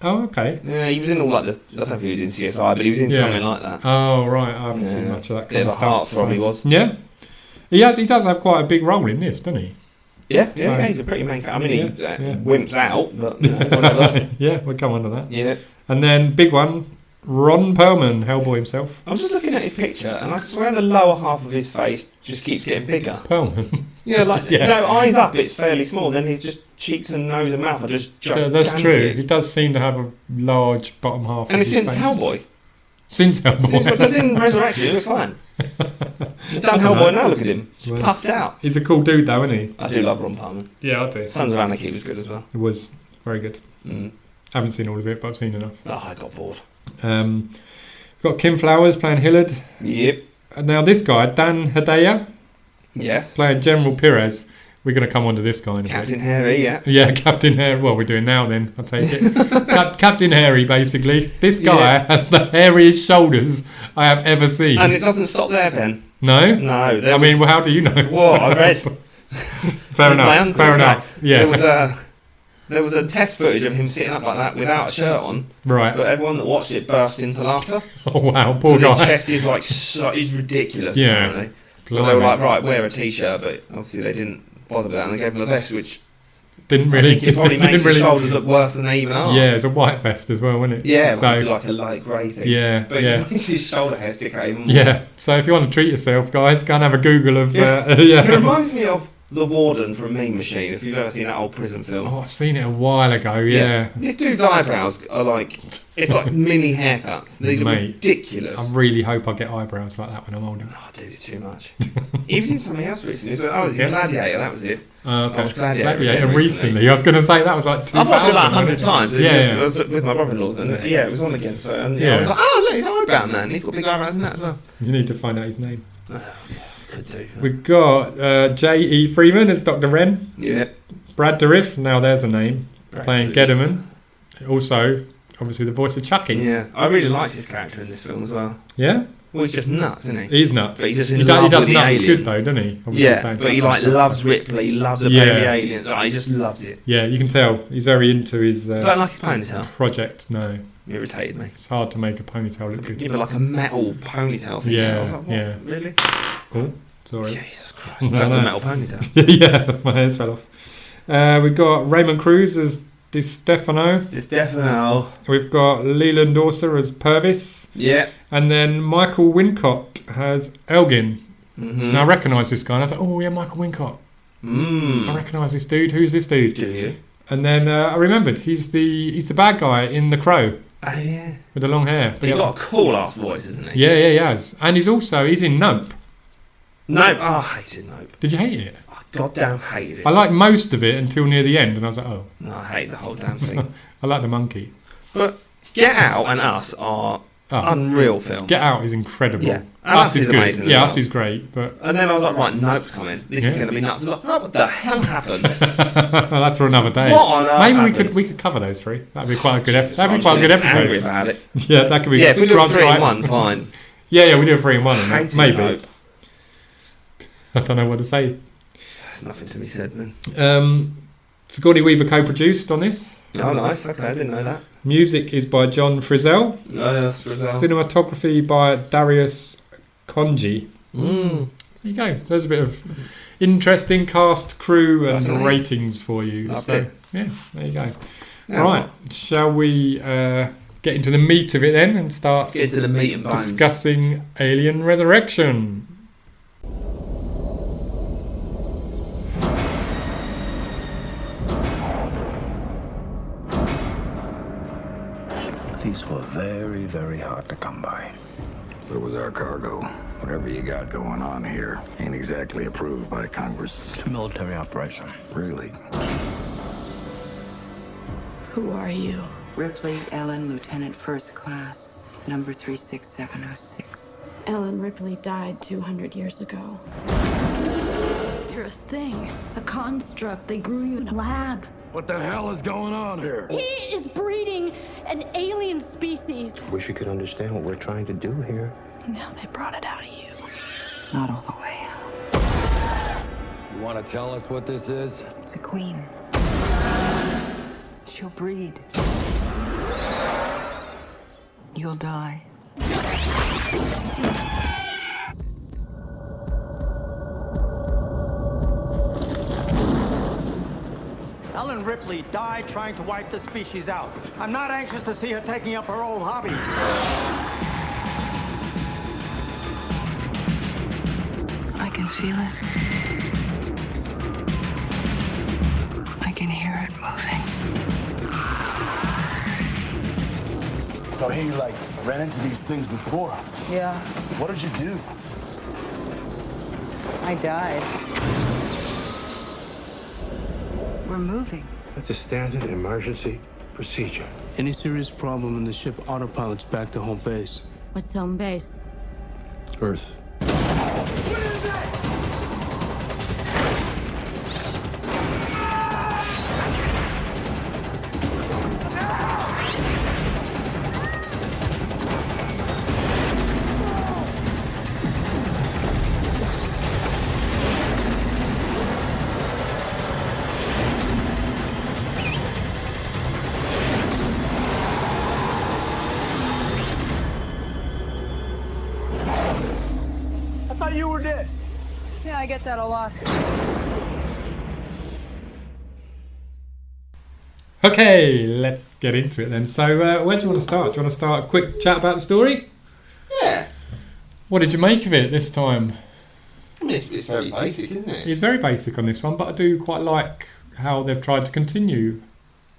Oh, okay. Yeah, he was in all like the. I don't know if he was in CSI, but he was in Yeah. something like that. Oh, right. I haven't Yeah. seen much of that Bit kind of of a stuff. heartthrob he was. Yeah. He does have quite a big role in this, doesn't he? Yeah, So- yeah, he's a pretty main character. I mean, he Yeah. wimps out, but whatever. Yeah, we'll come on to that. Yeah. And then, big one, Ron Perlman, Hellboy himself. I'm just looking at his picture, and I swear the lower half of his face just keeps getting bigger. Perlman. Yeah, like Yeah. no, eyes up, it's fairly small. Then his just cheeks and nose and mouth are just gigantic. That's true. He does seem to have a large bottom half. And of it's his since face. Hellboy. Since Hellboy. Since because in Resurrection, it looks fine. Just done Hellboy now. Look at him, just Well. puffed out. He's a cool dude, though, isn't he? I do love Ron Perlman. Yeah, I do. Sons of Anarchy was good as well. It was very good. Mm. Haven't seen all of it, but I've seen enough. Oh, I got bored. We've got Kim Flowers playing Hillard. Yep. And now this guy, Dan Hedaya, Yes. playing General Perez. We're going to come on to this guy in a bit. Captain Harry. Yeah. Yeah, Captain Harry. Well, we're doing now then, I take it. Captain Harry, basically. This guy Yeah. has the hairiest shoulders I have ever seen. And it doesn't stop there, Ben. No? No. I mean, well, how do you know? What I read. Fair That's my enough. uncle, Fair no. enough. Yeah. There was a test footage of him sitting up like that without a shirt on, Right. but everyone that watched it burst into laughter. Oh, wow. Poor Because guy. his chest is like he's ridiculous. Yeah. Apparently. So they were Blimey. like, right, wear a t-shirt, but obviously they didn't bother with that, and they gave him a vest, which didn't I really. think it probably didn't makes really, his shoulders look worse than they even are. Yeah, it's a white vest as well, wasn't it? Yeah, it so would be like a light grey thing. yeah, But yeah. it makes his shoulder hair stick out even more. Yeah, so if you want to treat yourself, guys, go and have a Google of. It Yeah. reminds me of the Warden from Mean Machine, if you've ever seen that old prison film. Oh, I've seen it a while ago. Yeah, This dude's eyebrows are like, it's like mini haircuts. These are Mate, ridiculous. I really hope I get eyebrows like that when I'm older. Oh, dude, it's too much. He was in something else recently. It was in Gladiator, that was it. I Okay. watched Gladiator Gladiator again recently. I was going to say that was like 2000. I've watched it like 100 wasn't it? times. But Yeah, I was with my brother-in-laws, and it was on again. So and, Yeah. I was like, oh look, it's eyebrow man. He's got big eyebrows in that as well. You need to find out his name. Could do. We've got J.E. Freeman as Dr. Wren. Yeah. Brad Dourif, now there's a name, Brad playing Dourif. Gedderman. Also, obviously the voice of Chucky. Yeah, I really liked his character in this film as well. Yeah? Well, he's just nuts, isn't he? He's nuts. But he's just in he love does with the nuts aliens. good though, doesn't he? Obviously Yeah, playing but he Chucky. like loves Ripley, loves the Yeah. baby aliens. Like, he just loves it. Yeah, you can tell. He's very into his Don't like his ponytail. project. No, It irritated me. it's hard to make a ponytail look good. Yeah, but like a metal ponytail thing. Yeah, I was like, what? yeah. Really? Oh, sorry. Jesus Christ, that's the metal ponytail. Yeah, my hairs fell off. We've got Raymond Cruz as Di Stefano. It's definitely. We've got Leland Orser as Purvis. Yeah. And then Michael Wincott has Elgin. Mm-hmm. Now I recognise this guy, and I was like, oh yeah, Michael Wincott. I recognise this dude. Who's this dude? Do you? And then I remembered he's the bad guy in The Crow Oh yeah. with the long hair. But he's got a cool ass voice, isn't he? Yeah, he has. And he's in Nope. Nope. Oh, I hated Nope. Did you hate it? I goddamn hated it. I liked most of it until near the end, and I was like, oh, No, I hate the whole damn thing. I like the monkey. But Get Out and Us are unreal films. Get Out is incredible. Yeah. And Us is good. amazing as Yeah, well. Us is great, but And then I was like, right, Nope's coming. This is Yeah. going to be nuts. I was like, oh, what the hell happened? that's for another day. What on earth Maybe happened? we could cover those three. That'd be quite a good episode. I'm That'd be quite a good just angry episode. about it. Yeah, that could be. Yeah, if we do a Grant's 3 in right. 1, fine. Yeah, we do a 3 in 1 on that. Hated Maybe. Nope. I don't know what to say. There's nothing to be said then. Sigourney Weaver co-produced on this. Oh, nice. Okay, I didn't know that. Music is by John Frizzell. Oh, yeah, that's Brazil. Cinematography by Darius Conji. Mm. There you go. So there's a bit of interesting cast, crew, and Fascinating. ratings for you. Loved So, it. yeah, there you go. Yeah, Right, shall we get into the meat of it then and start Get into the meat and bones. discussing Alien Resurrection? These were very, very hard to come by. So was our cargo. Whatever you got going on here ain't exactly approved by Congress. It's a military operation. Really? Who are you? Ripley Ellen, Lieutenant First Class, number 36706. Ellen Ripley died 200 years ago. You're a thing, a construct. They grew you in a lab. What the hell is going on here? He is breeding an alien species. Wish you could understand what we're trying to do here. Now they brought it out of you. Not all the way out. You want to tell us what this is? It's a queen. She'll breed. You'll die. Ellen Ripley died trying to wipe the species out. I'm not anxious to see her taking up her old hobby. I can feel it. I can hear it moving. So here you like ran into these things before. Yeah, What did you do? I died. We're moving. That's a standard emergency procedure. Any serious problem in the ship autopilot's back to home base. What's home base? Earth. I thought you were dead. Yeah, I get that a lot. Okay, let's get into it then. So, where do you want to start? Do you want to start a quick chat about the story? Yeah. What did you make of it this time? I mean, it's very basic, isn't it? It's very basic on this one, but I do quite like how they've tried to continue.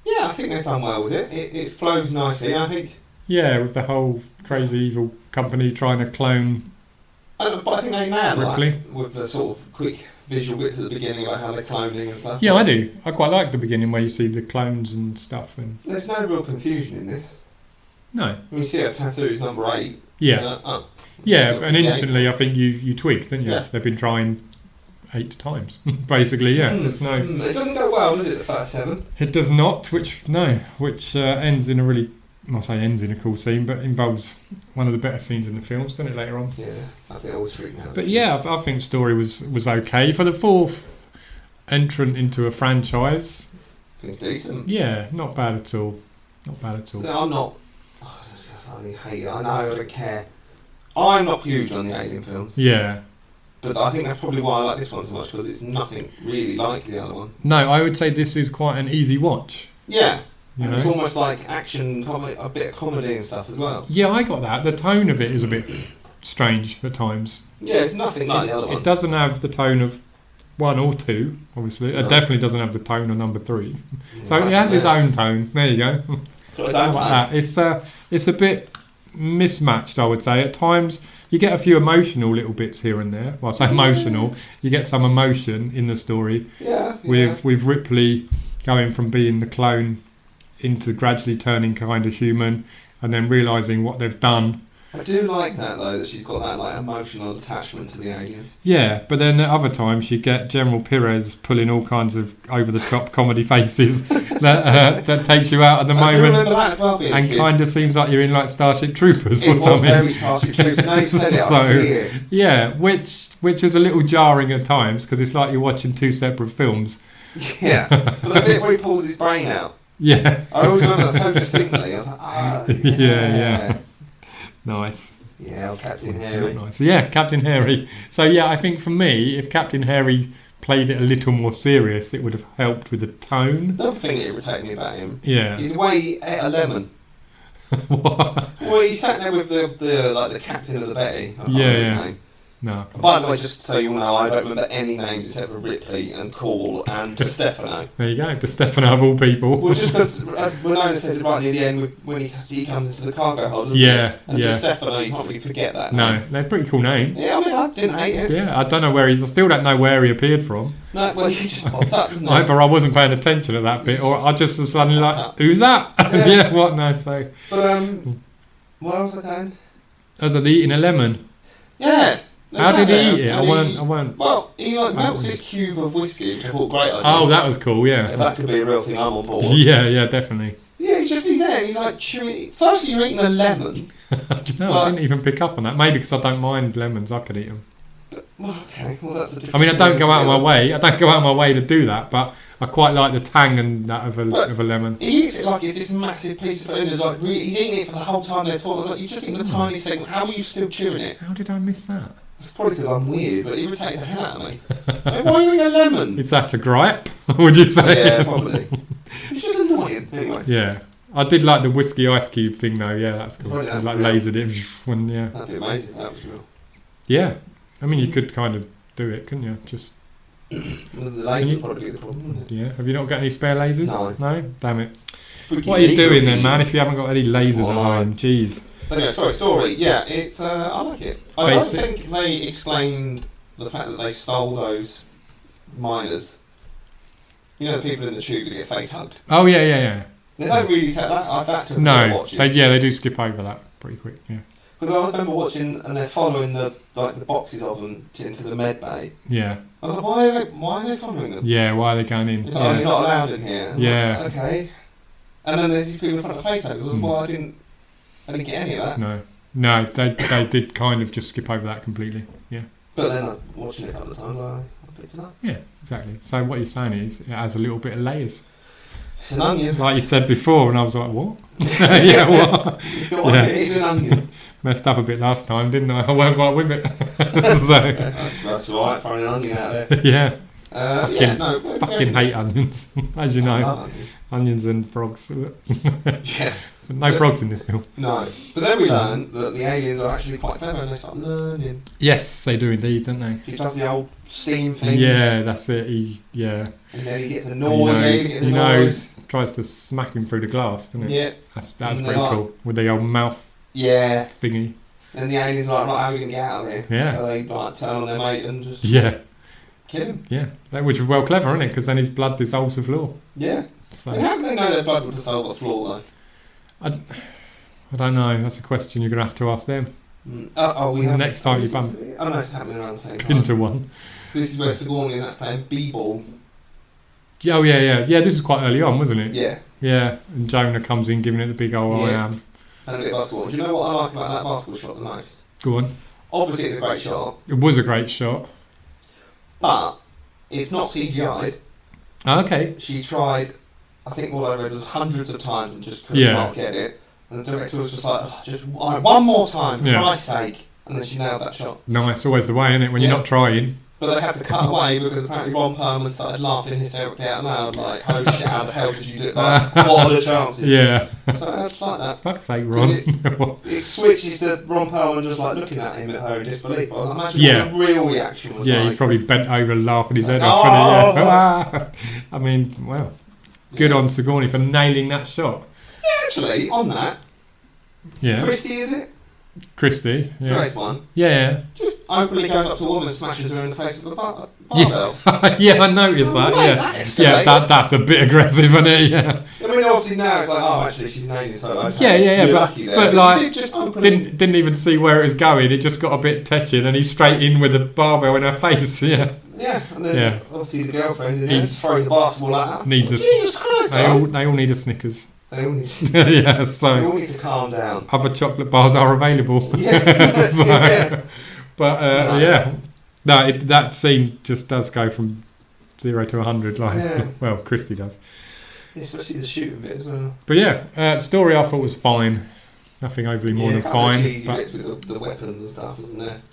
Yeah, I think they've done well with it. It flows nicely, I think. Yeah, with the whole crazy evil company trying to clone But I think they nailed Ripley. that with the sort of quick visual bits at the beginning about how they're cloning and stuff. Yeah, I do. I quite like the beginning where you see the clones and stuff. And There's no real confusion in this. no, When you see a tattoos number 8. yeah, yeah, and instantly I think you twig, didn't you? Yeah. They've been trying 8 times, basically. Yeah, there's no. It doesn't go well, does it? The first 7. It does not, which ends in a really, I'll say ends in a cool scene, but involves one of the better scenes in the films, doesn't it, later on? Yeah, that bit always freaked me out. But yeah, I think the story was okay. For the 4th entrant into a franchise, It's decent. yeah, not bad at all. Not bad at all. So I'm not... Oh, I only hate it. I know, I don't care. I'm not huge on the Alien films, Yeah. but I think that's probably why I like this one so much, because it's nothing really like the other one. No, I would say this is quite an easy watch. Yeah. You And know? it's almost like action, comedy, a bit of comedy and stuff as well. Yeah, I got that. The tone of it is a bit strange at times. Yeah, it's nothing like the other It one. doesn't have the tone of 1 or 2, obviously. It No. definitely doesn't have the tone of number 3. So it has its own tone. There you go. Got its own Like that. It's a bit mismatched, I would say. At times, you get a few emotional little bits here and there. Well, I say emotional. You get some emotion in the story Yeah, with Ripley going from being the clone into gradually turning kind of human, and then realising what they've done. I do like that though, that she's got that like emotional attachment to the aliens. Yeah, but then at other times you get General Perez pulling all kinds of over-the-top comedy faces that takes you out at the I do moment, remember that as well, being a and kid. kind of seems like you're in like Starship Troopers It or was something. very Starship Troopers. Now you've said it, I So, see it. yeah, which is a little jarring at times because it's like you're watching 2 separate films. Yeah, but the bit where he pulls his brain out, Yeah. I always remember that so distinctly. I was like, oh, yeah. Yeah. Nice. Yeah, old Captain Harry. Nice. Yeah, Captain Harry. So yeah, I think for me, if Captain Harry played it a little more serious, it would have helped with the tone. The other thing that irritated me about him Yeah. is the way he ate a lemon. What? Well, he sat there with the captain of the Betty. I can't Yeah, remember his yeah. name. No. By the way, just so you all know, I don't remember any names except for Ripley and Call and Stefano. There you go. To Stefano of all people. Well, just because Winona says it right near the end when he comes into the cargo hold, doesn't Yeah, he? And yeah. just Stefano, you can't really forget that. No, they're a pretty cool name. Yeah, I mean, I didn't hate it. Yeah, I don't know where I still don't know where he appeared from. No, well, he just popped up, doesn't he? Either I wasn't paying attention at that bit, or I just was suddenly like, "Who's that?" Yeah, what? No, so. But where was I going? Other than eating a lemon. Yeah. How did he eat it? and I weren't. Well, he like melts this cube of whiskey, which I thought great idea. Oh, that was cool. If Yeah. that could be a real thing, I'm on board. Yeah, definitely. Yeah, he's there. He's like chewing. Firstly, you're eating a lemon. Do you know, I didn't even pick up on that. Maybe because I don't mind lemons, I could eat them. Well, okay, well that's a I different mean, I don't thing go out of my altogether. way. I don't go out of my way to do that, but I quite like the tang and that of a lemon. He eats it like it's this massive piece of food. It's like he's eating it for the whole time they're talking. It's like you've just eaten a tiny segment. How are you still chewing it? How did I miss that? It's probably because I'm weird, but it irritated the hell out of me. Like, why are you eating a lemon? Is that a gripe? Would you say? Yeah, probably. It's just annoying. Anyway. Yeah. I did like the whiskey ice cube thing though. Yeah, that's cool. Probably It, like real. lasered it when That'd be amazing. That was real. Yeah. I mean, you could kind of do it, couldn't you? Just Well, the laser would probably be the problem, wouldn't it? yeah. Have you not got any spare lasers? No. No. Damn it. Freaking What are you laser doing then, beam. man? If you haven't got any lasers at Why? home, jeez. Anyway, sorry, story. Yeah, it's I like it. I don't Basic. think they explained the fact that they stole those miners. You know, the people in the tube that get face hugged. Oh yeah. They don't really take that. That took a bit of No. watching. They do skip over that pretty quick. Yeah. Because I remember watching, and they're following the boxes of them into the med bay. Yeah. I was like, why are they following them? Yeah. Why are they going in? It's like, you're Yeah. not allowed in here. I'm Yeah. like, okay. And then there's these people in front of face huggers. I was like, well, I didn't get any of that. No. They did kind of just skip over that completely. Yeah. But then watching it a couple of times, I picked it up. Yeah. Exactly. So what you're saying is it has a little bit of layers. It's an onion. Like you said before, and I was like, what? Yeah, what? Yeah. It is an onion. Messed up a bit last time, didn't I? I weren't quite with it. That's right, throwing an onion out there. Yeah. Yeah, no. Fucking hate onions, as you I know. love onions. Onions and frogs. Yeah. No frogs in this film. No. But then we learn that the aliens are actually quite clever and they start learning. Yes, they do indeed, don't they? He does the old steam thing. Yeah, that's it. And then he gets annoyed. he knows. Tries to smack him through the glass, doesn't it? Yeah. That's And pretty cool. With the old mouth thingy. And the aliens are like, right, how are we going to get out of here? Yeah. So they like turn on their mate and just kill him. Yeah, which was well clever, isn't it? Because then his blood dissolves the floor. Yeah. So, How do they know their blood would dissolve the floor, though? I don't know. That's a question you're going to have to ask them. We have next time you bump Oh no, it's happening around the same time. into one. This is where Sigourney and that's playing b-ball. Oh yeah. This was quite early on, wasn't it? Yeah. Yeah, and Jonah comes in giving it the big old I am. And a bit of basketball. Do you know what I like about that basketball shot the most? Go on. Obviously it's a great shot, It was a great shot. but it's not CGI'd. Oh, okay. She tried, I think what I read was hundreds of times and just couldn't not get it. And the director was just like, just one more time, for Christ's sake. And then she nailed that shot. Nice, always the way, isn't it? When you're not trying. But they had to cut away because apparently Ron Perlman started laughing hysterically out loud, like, holy shit, how the hell did you do it? Like, what are the chances? Yeah. So I just like that. Fuck's sake, Ron. It switches to Ron Perlman just like looking at him at her in disbelief. I was imagine what the real reaction was like. He's probably bent over laughing his head off. I mean, well, good on Sigourney for nailing that shot. Yeah, actually, on that, Christy, is it? Christy, Great one. Yeah. Just openly goes up to a woman and smashes her in the face with a barbell. Yeah, I noticed that. That's a bit aggressive, isn't it? Yeah. I mean, obviously now it's like, oh, actually she's nailing so Yeah. But like, just didn't even see where it was going. It just got a bit touching, and he's straight in with a barbell in her face. Yeah. Yeah, and then obviously the girlfriend throws a basketball at her. Jesus Christ! They all need a Snickers. They all need so they all need to calm down. Other chocolate bars are available. Yeah. But nice. No, that scene just does go from 0 to 100. Well, Christy does. Especially the shooting bit as well. But story I thought was fine. Nothing overly more than fine. Cheesy bits with the weapons and stuff, wasn't there?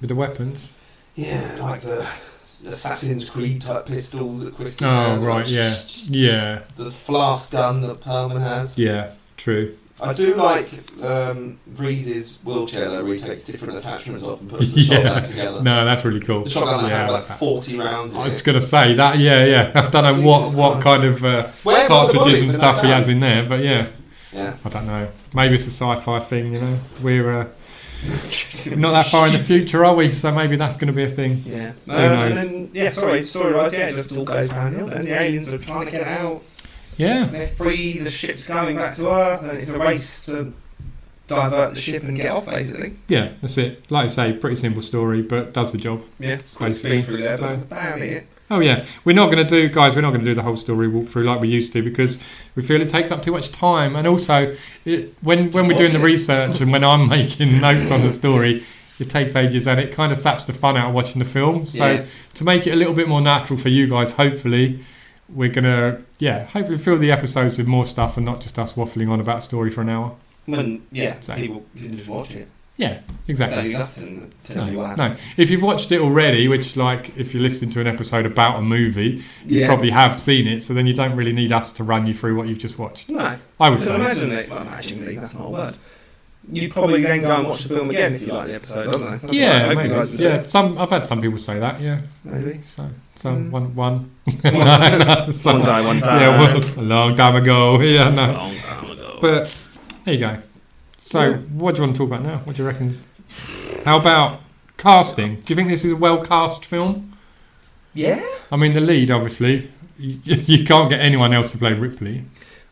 With the weapons? Yeah, like the Assassin's Creed type pistols that Christy has. Oh, right, yeah. The flask gun that Perlman has. Yeah, true. I do like Breeze's wheelchair though, where he takes different attachments off and puts the shotgun together. No, that's really cool. The shotgun that has like 40 rounds in I was going to say that, yeah. I don't know what kind of cartridges and stuff he has in there, but yeah. I don't know. Maybe it's a sci-fi thing, you know. We're not that far in the future, are we? So maybe that's going to be a thing. Yeah. And then, story-wise, it just all goes downhill. And the aliens are trying to get out. Yeah. They're free, the ship's going back to Earth, and it's a race to divert the ship and get off, basically. Yeah, that's it. Like I say, pretty simple story, but does the job. Yeah, it's quite speed through there, but that's about it. Oh yeah, we're not going to do the whole story walkthrough like we used to because we feel it takes up too much time, and also when we're doing the research and when I'm making notes on the story, it takes ages and it kind of saps the fun out of watching the film. So to make it a little bit more natural for you guys, hopefully we're gonna hopefully fill the episodes with more stuff and not just us waffling on about a story for an hour. People can just watch it. Yeah, exactly. No. If you've watched it already, which like if you're listening to an episode about a movie, you probably have seen it, so then you don't really need us to run you through what you've just watched. No. I would say. Imagine that's not a word. You probably then go and watch the film again if you like the episode, don't they? Maybe. I've had some people say that, Maybe. So one one time. Yeah, a long time ago. Yeah, no. A long time ago. But there you go. So, what do you want to talk about now? What do you reckon? How about casting? Do you think this is a well-cast film? Yeah. I mean, the lead, obviously, you can't get anyone else to play Ripley.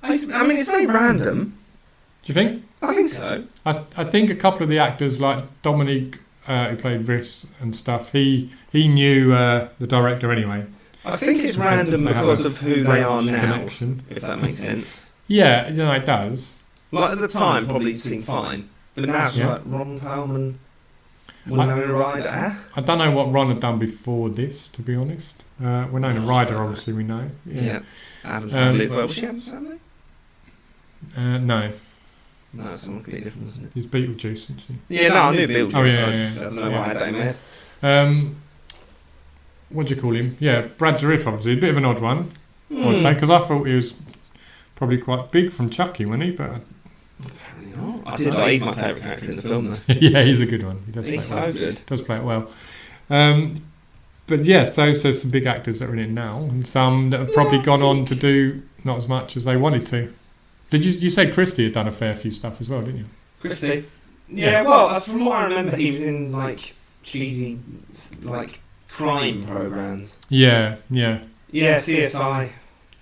I mean, it's very random. Do you think? I think so. I think a couple of the actors, like Dominique, who played Rhys and stuff, he knew the director anyway. I think it's random because of who they are now, if that makes sense. Yeah, it does. Like at the time, probably seemed fine. But now it's like Ron Perlman, Winona Ryder. I don't know what Ron had done before this, to be honest. Winona Ryder, obviously, we know. Yeah. Adam's family as well. Was she Adam's family? No. No, it's something completely different, isn't it? She's Beetlejuice, isn't she? Yeah, no, I knew Beetlejuice. Oh, yeah. I don't know why I had that in my head. What do you call him? Yeah, Brad Dourif, obviously. A bit of an odd one, I would say, because I thought he was probably quite big from Chucky, wasn't he? But I did know he's my favourite character in the film, though. yeah, he's a good one. He does He's play it well. so good. Does play it well. But yeah, so some big actors that are in it now, and some that have probably gone on to do not as much as they wanted to. Did you said Christie had done a fair few stuff as well, didn't you? Christie? Yeah, well, from what I remember, he was in, like, cheesy, like, crime programmes. Yeah, yeah. Yeah, CSI.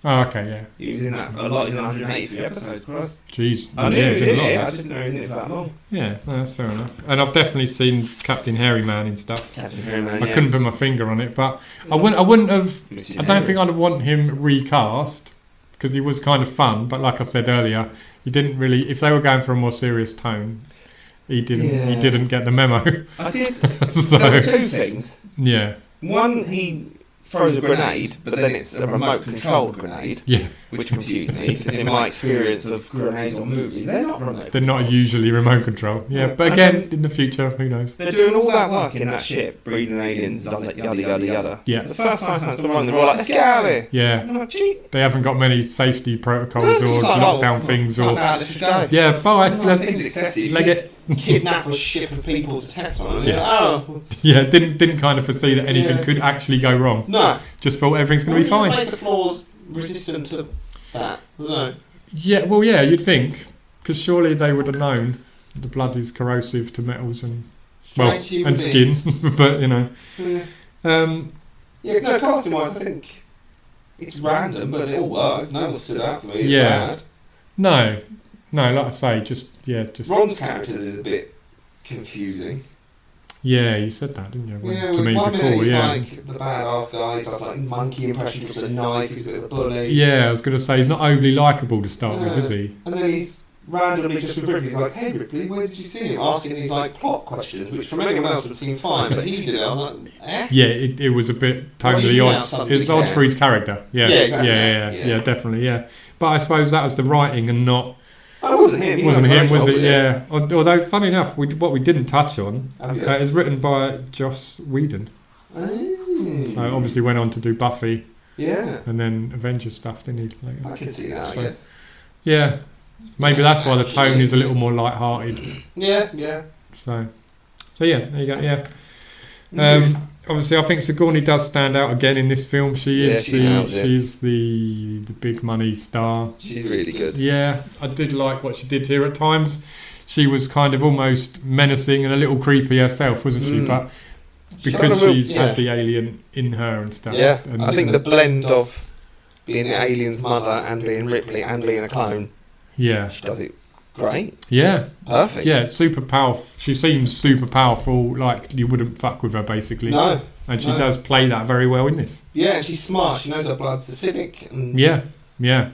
Oh, okay, yeah. He was in that a lot. He was in 183 episodes, Christ. Jeez. I knew yeah, he was he's in a lot, it. I actually. just didn't know he was in it for that long. Yeah, no, that's fair enough. And I've definitely seen Captain Hairy Man in stuff. Captain Hairy Man, I couldn't put my finger on it, but I wouldn't have. I don't think I'd want him recast because he was kind of fun. But like I said earlier, he didn't really. If they were going for a more serious tone, he didn't. Yeah. He didn't get the memo. I did. So- There were two things. Yeah, One, he throws a grenade, but then it's a remote-controlled grenade, yeah. which confused me, because in my experience of grenades on movies, they're not remote. They're not usually remote control. Yeah, but again, in the future, who knows? They're doing all that work in that ship, breeding aliens, yada yada yada. Yeah. The first time I saw them, they were all like, let's get out of here. Yeah, And I'm like, gee, they haven't got many safety protocols or it's like, lockdown oh, things fuck or. that, let's just go. Yeah, bye. No, Let's it seems excessive. leg it. Kidnap a ship of people to test on. Yeah. Yeah. Oh, Yeah, didn't kind of foresee that anything Yeah. could actually go wrong. no. Just thought everything's going to be Why fine. make the floors resistant to that? No. Yeah, well, yeah, you'd think, because surely they would have known the blood is corrosive to metals and Strange human and skin, beings. but you know, Yeah. yeah, No, casting wise, I think it's random, but it all worked. No one stood out for me. It's Yeah. bad. no, like I say, just Ron's character is a bit confusing. yeah, you said that, didn't you? To me one minute before, he's yeah. like the badass guy, he does like monkey impressions with a knife, he's a bit of a bully. Yeah, I was going to say he's not overly likable to start with, is he? And then he's randomly just with Ripley, he's like, hey Ripley, where did you see him? Asking these like plot questions, which from anyone else would seem fine, but he did it. I was like, eh? Yeah, it was a bit Well, totally you odd. now suddenly It was odd care. for his character. Yeah, Yeah, exactly. yeah, Yeah. definitely, yeah. But I suppose that was the writing and not. Oh, it wasn't him. He Wasn't done a him, great was job it? with Yeah. Although, funny enough, what we didn't touch on Oh, yeah. is written by Joss Whedon. So obviously went on to do Buffy Yeah. and then Avengers stuff, didn't he? Later? I can see that, I So- guess. Yeah. Maybe that's why the tone is a little more light-hearted. Yeah. So yeah, there you go. Yeah. Mm. Obviously, I think Sigourney does stand out again in this film. She is Yeah, she nails it. she's the big money star. She's really good. Yeah, I did like what she did here at times. She was kind of almost menacing and a little creepy herself, wasn't she? Mm. But She's because got a real- she's yeah. had the alien in her and stuff. Yeah, and I think the blend of being the alien's mother and being Ripley and being a clone, yeah, she does it great. yeah, Perfect. yeah, super powerful. She seems super powerful. Like you wouldn't fuck with her basically. No. And she no. does play that very well in this. Yeah, and she's smart. She knows her blood's acidic. And Yeah. Yeah,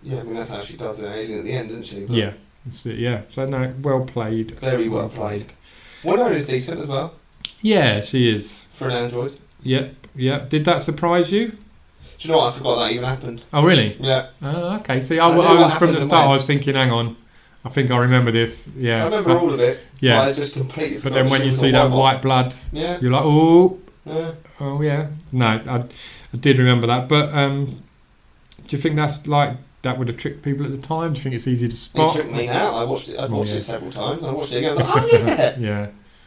I mean, that's how she does the alien at the end, isn't she? But Yeah. That's it, yeah. So no, well played. Very well played. Winona is decent as well, Yeah, she is. for an android. Yep. Did that surprise you? Do you know what? I forgot that even happened. Oh, really? Yeah. Oh, okay. See, I I knew was what from happened the and start. when. I was thinking, hang on, I think I remember this. Yeah. I remember all of it. Yeah. But I just completely But forgot then she when you was see a that robot. white blood, Yeah. you're like, Yeah. oh yeah. No, I did remember that. But do you think that's like that would have tricked people at the time? Do you think it's easy to It spot? tricked me out. I've watched Oh, yeah. it several times. I watched it again. I was like, oh yeah. Yeah.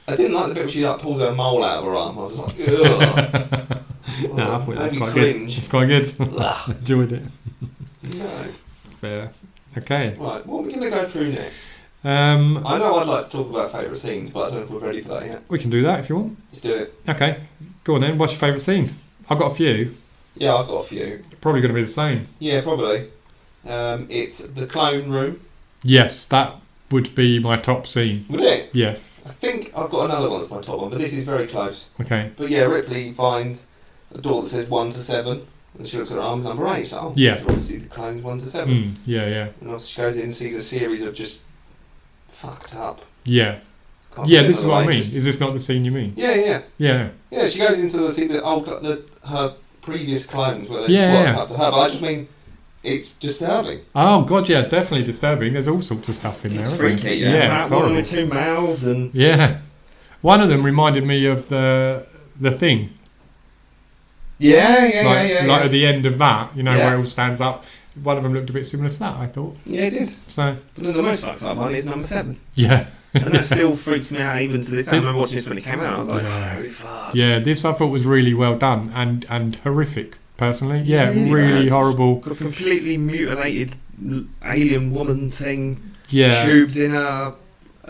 I didn't like the bit where she like pulled her mole out of her arm. I was like, ugh. No, I thought that's Made me quite cringe. good. It's quite good. Ugh. Enjoyed it. No. Fair. Okay. Right, what are we going to go through next? Um, I know I'd like to talk about favourite scenes, but I don't know if we're ready for that yet. we can do that if you want. Let's do it. Okay. Go on then. What's your favourite scene? I've got a few. Yeah, I've got a few. Probably going to be the same. Yeah, probably. It's the clone room. Yes, that would be my top scene. Would it? Yes. I think I've got another one that's my top one, but this is very close. Okay. But yeah, Ripley finds a door that says 1 to 7, and she looks at her arms, number 8. So, Yeah. so obviously the clone's 1 to 7. Mm, yeah. And obviously she goes in and sees a series of just fucked up. Yeah. Can't Yeah, put it this is another what I way, mean. just- Is this not the scene you mean? Yeah. Yeah. She goes into her previous clones where they Yeah, worked yeah. up to her, but I just mean it's disturbing. Oh, God, yeah, definitely disturbing. There's all sorts of stuff in there. It's isn't there? freaky, Yeah, yeah. it's That one horrible. with 2 mouths and Yeah. One of them reminded me of the thing. yeah. Like at the end of that, you know, Yeah. where it all stands up. one of them looked a bit similar to that, I thought. Yeah, it did. So, But then the most fucked up one is number 7. yeah. And that still freaks me out even to this day. I remember watching this when it came out. I was like, holy fuck. Yeah, this I thought was really well done and horrific, personally. Yeah, really bad. horrible. Got a completely mutilated alien woman thing. Yeah. Tubes in her,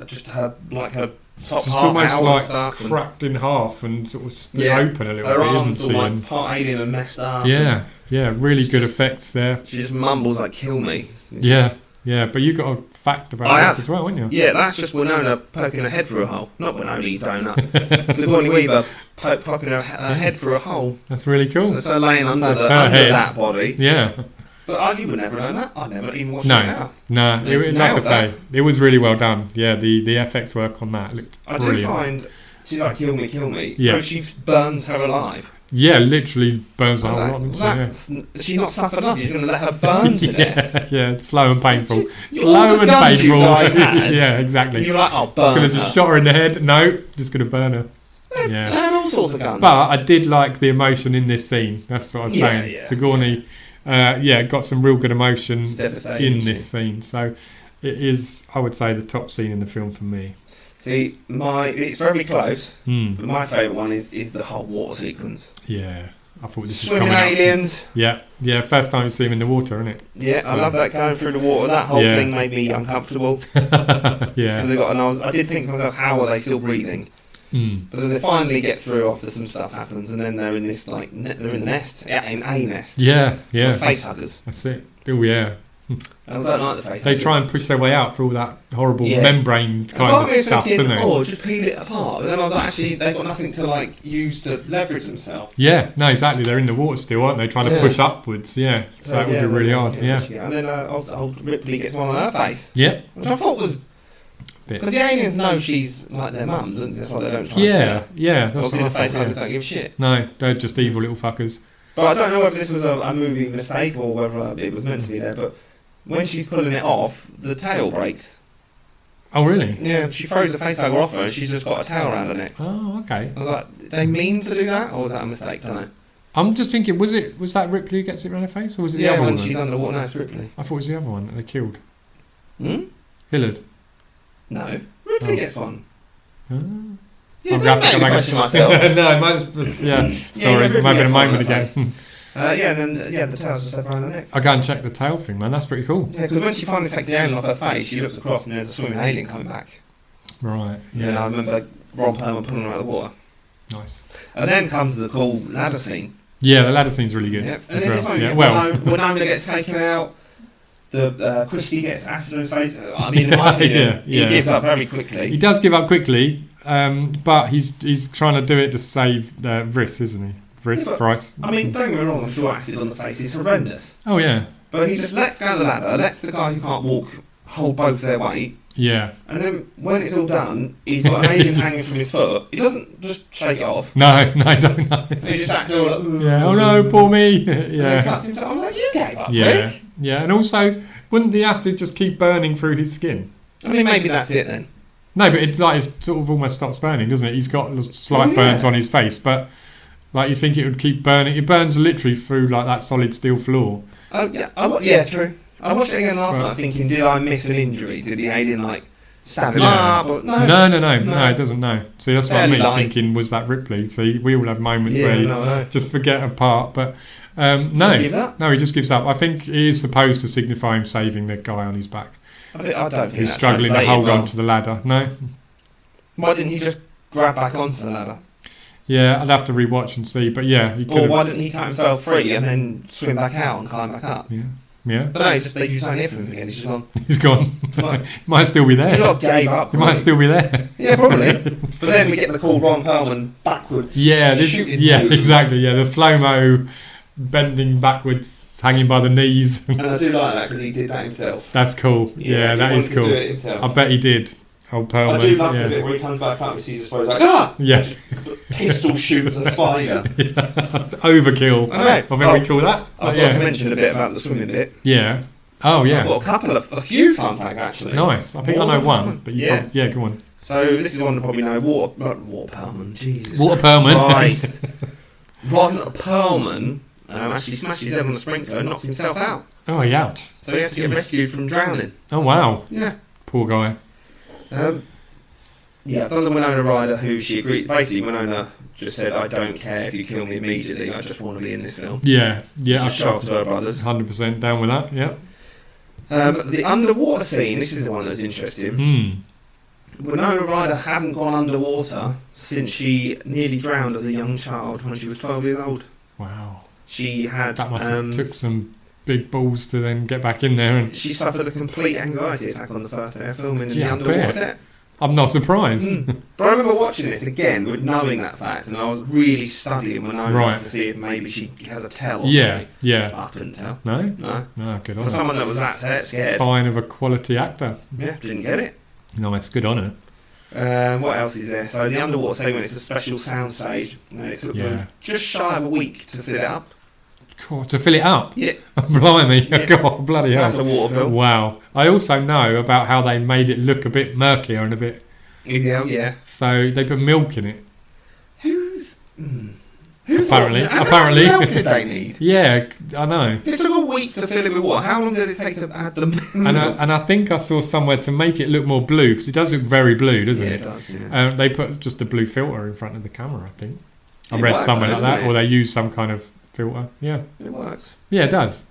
just her top It's half almost out like and stuff. and cracked in half and sort of split Yeah. open a little her bit, arms isn't all she? like And part alien and messed up. yeah, yeah, really It's good just- effects there. She just mumbles like, kill me. It's Yeah, yeah, but you got a fact about I this have. as well, haven't you? Yeah, that's just Winona poking her head through a hole. Not Winona, you donut. Sigourney Weaver popping her head through a hole. That's really cool. So it's her laying under, That's her head. that body. Yeah. But you would never know that. I'd never even watched it No, now. no. They Like I nailed say, it was really well done. Yeah, the FX work on that looked I brilliant. do find she's like, kill me. Yeah. So she burns her alive. Yeah, literally burns the I was whole like, lot. Doesn't that's, she's not suffered enough. She's going to let her burn to death. yeah, it's slow and painful. All Slow the and guns you painful. guys had. Yeah, exactly. You're like, oh, burn Could have her. just shot her in the head. No, just going to burn her. They Yeah. had all sorts of guns. But I did like the emotion in this scene. That's what I was Yeah, saying. yeah. Sigourney, got some real good emotion Devastating, in this scene. So it is, I would say, the top scene in the film for me. See, it's very close. Hmm. But my favourite one is the whole water sequence. Yeah, I thought this was Swimming coming up. aliens. Yeah. First time you see him in the water, isn't it? Yeah, I love that going through the water. That whole Yeah. thing made me uncomfortable. Yeah. Because I did think to myself, how are they still breathing? Mm. But then they finally get through after some stuff happens, and then they're in this they're in the nest, in a nest. Yeah. Face huggers. That's it. Oh yeah. I don't like the face. They huggers. try and push their way out through all that horrible Yeah. membrane And kind part of me of was stuff, thinking, don't they? oh, just peel it apart. But then I was like, actually, they've got nothing to use to leverage themselves. Yeah, no, exactly. They're in the water still, aren't they? Trying to Yeah. push upwards. Yeah, so that would be really hard. Yeah, And then old Ripley gets one on her face, yeah, which I thought was bit. because the aliens know she's like their mum. That's why they don't try. Yeah, to yeah. That's obviously, what the I face thought, huggers yeah. don't give a shit. No, they're just evil little fuckers. But I don't know whether this was a movie mistake or whether it was meant to be there. But when she's pulling it off, the tail breaks. Oh, really? Yeah, she throws the face hugger off her, and she's just got a tail around her neck. Oh, okay. I was like, did they mean to do that, or was that a mistake? Don't know. I'm just thinking, was that Ripley who gets it around her face, or was it the Yeah, other when one? she's underwater, no, it's Ripley. I thought it was the other one that they killed. Hmm? Hillard. No, Ripley Oh. gets one. Ah. Yeah, I'm don't gonna have to make go me back question myself. no, yeah. Sorry, Ripley might have been a gets one moment on her again. face. And then the tail's just up around her neck. I'll go and check the tail thing, man. That's pretty cool. Yeah, because when she finally takes the alien off her face, she looks across and there's a swimming alien coming back. Right. And then I Yeah. remember Ron Perlman pulling her out of the water. Nice. And then comes the cool ladder scene. Yeah, the ladder scene's really good. Yeah, and as then well. this one, Yeah. Well. Winona gets taken out. The Christie gets acid in his face. I mean, in my opinion, he yeah. gives up very quickly. He does give up quickly, but he's trying to do it to save Vriss, isn't he? Vriss, Yeah, but- Bryce. I mean, don't get me wrong, I'm sure acid on the face is horrendous. Oh yeah, But he just lets go of the ladder, lets the guy who can't walk hold both their weight, yeah. and then when it's all done, he's got an alien hanging from his foot. He doesn't just shake it off. No, don't know. He just acts all like, "Ooh." Yeah. Oh no, poor me. And then yeah. cuts himself. I was like, you gave up, Yeah. Rick. Yeah, and also, wouldn't the acid just keep burning through his skin? I mean, maybe that's it then. No, but it's like it sort of almost stops burning, doesn't it? He's got slight Oh, yeah. burns on his face, but like you think it would keep burning. It burns literally through like that solid steel floor. Oh yeah, yeah, true. I watched it again last Right. night, thinking, did I miss an injury? Did the alien stab him Yeah. up? Or, no, No, it doesn't. No. See, that's what I Fairly mean. light. Thinking, was that Ripley? See, we all have moments where Yeah, you no. just forget a part, but Does he give up? no, he just gives up. I think it is supposed to signify him saving the guy on his back. I don't think He's that's struggling to translated hold well. on to the ladder. No. Why didn't he just grab back onto the ladder? Yeah, I'd have to rewatch and see, but yeah, he could Or have. why didn't he cut himself free and then swim back out and climb back up? Yeah, yeah. But no, they just don't hear from him again. He's just gone. He's gone. Like, Might still be he there. not gave up. He might really. still be there. Yeah, probably. But then we get the cool Ron Perlman backwards. Yeah, shooting yeah, move. exactly. Yeah, the slow mo, bending backwards, hanging by the knees. And I do like that because he did that himself. That's cool. Yeah, he that wanted is to cool. do it himself. I bet he did. Old Perlman. I do love yeah. the bit where he comes back up and sees the spider. He's like, ah! Yeah. Pistol shoots a spider. Overkill. I know. I think we call that. I forgot yeah. to mention a bit about the swimming bit. Yeah. Oh I've yeah. got a few fun facts actually. Nice. I think I More know than one, one. but you Yeah. yeah, go on. So this is one to probably know. Water Perlman. Jesus. Water Perlman. Christ. Ron Perlman actually smashed his head on the sprinkler and knocks himself out. Oh, ouch. So he had to get rescued from drowning. Oh, wow. Yeah. Poor guy. Yeah, I've done the Winona Ryder who she agreed. Basically, Winona just said, I don't care if you kill me immediately, I just want to be in this film. Yeah. Just show off to her brothers. 100% down with that, yeah. The underwater scene, this is the one that's interesting. Winona Ryder hadn't gone underwater since she nearly drowned as a young child when she was 12 years old. Wow. She had... That must have took some big balls to then get back in there. And she suffered a complete anxiety attack on the first day of filming in the underwater set. I'm not surprised. But I remember watching this again with knowing that fact, and I was really studying Winona to see if maybe she has a tell or something. Yeah. I couldn't tell. No? No, good on For her. someone that was that scared. Sign of a quality actor. Yeah, didn't get it. Nice, good on her. What else is there? So the underwater segment is a special soundstage. It took them just shy of a week to fill it up. God, to fill it up? Yeah. Blimey. Yeah. God, bloody hell. That's a water bill. Wow. I also know about how they made it look a bit murkier and a bit... Yeah. So they put milk in it. Who apparently. How much milk did they need? Yeah, I know. It took a week to fill it with water. How long did it take to add the milk? And I think I saw somewhere to make it look more blue, because it does look very blue, doesn't it? Yeah, it does, yeah. They put just a blue filter in front of the camera, I think. I It read works, somewhere though, like that, doesn't it? or they use some kind of filter. Yeah. It works. Yeah, it does.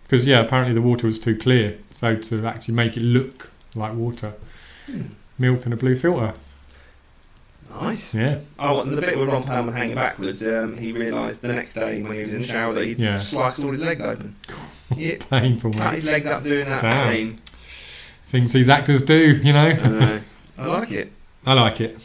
Because, apparently the water was too clear, so to actually make it look like water, milk and a blue filter. Nice. Yeah. Oh, and the bit where Ron Perlman hanging backwards, he realised the next day when he was in the shower that he'd sliced all his legs open. Yeah. Painful, Cut his legs up doing that Damn. scene. Things these actors do, you know. I know. I like it. I like it.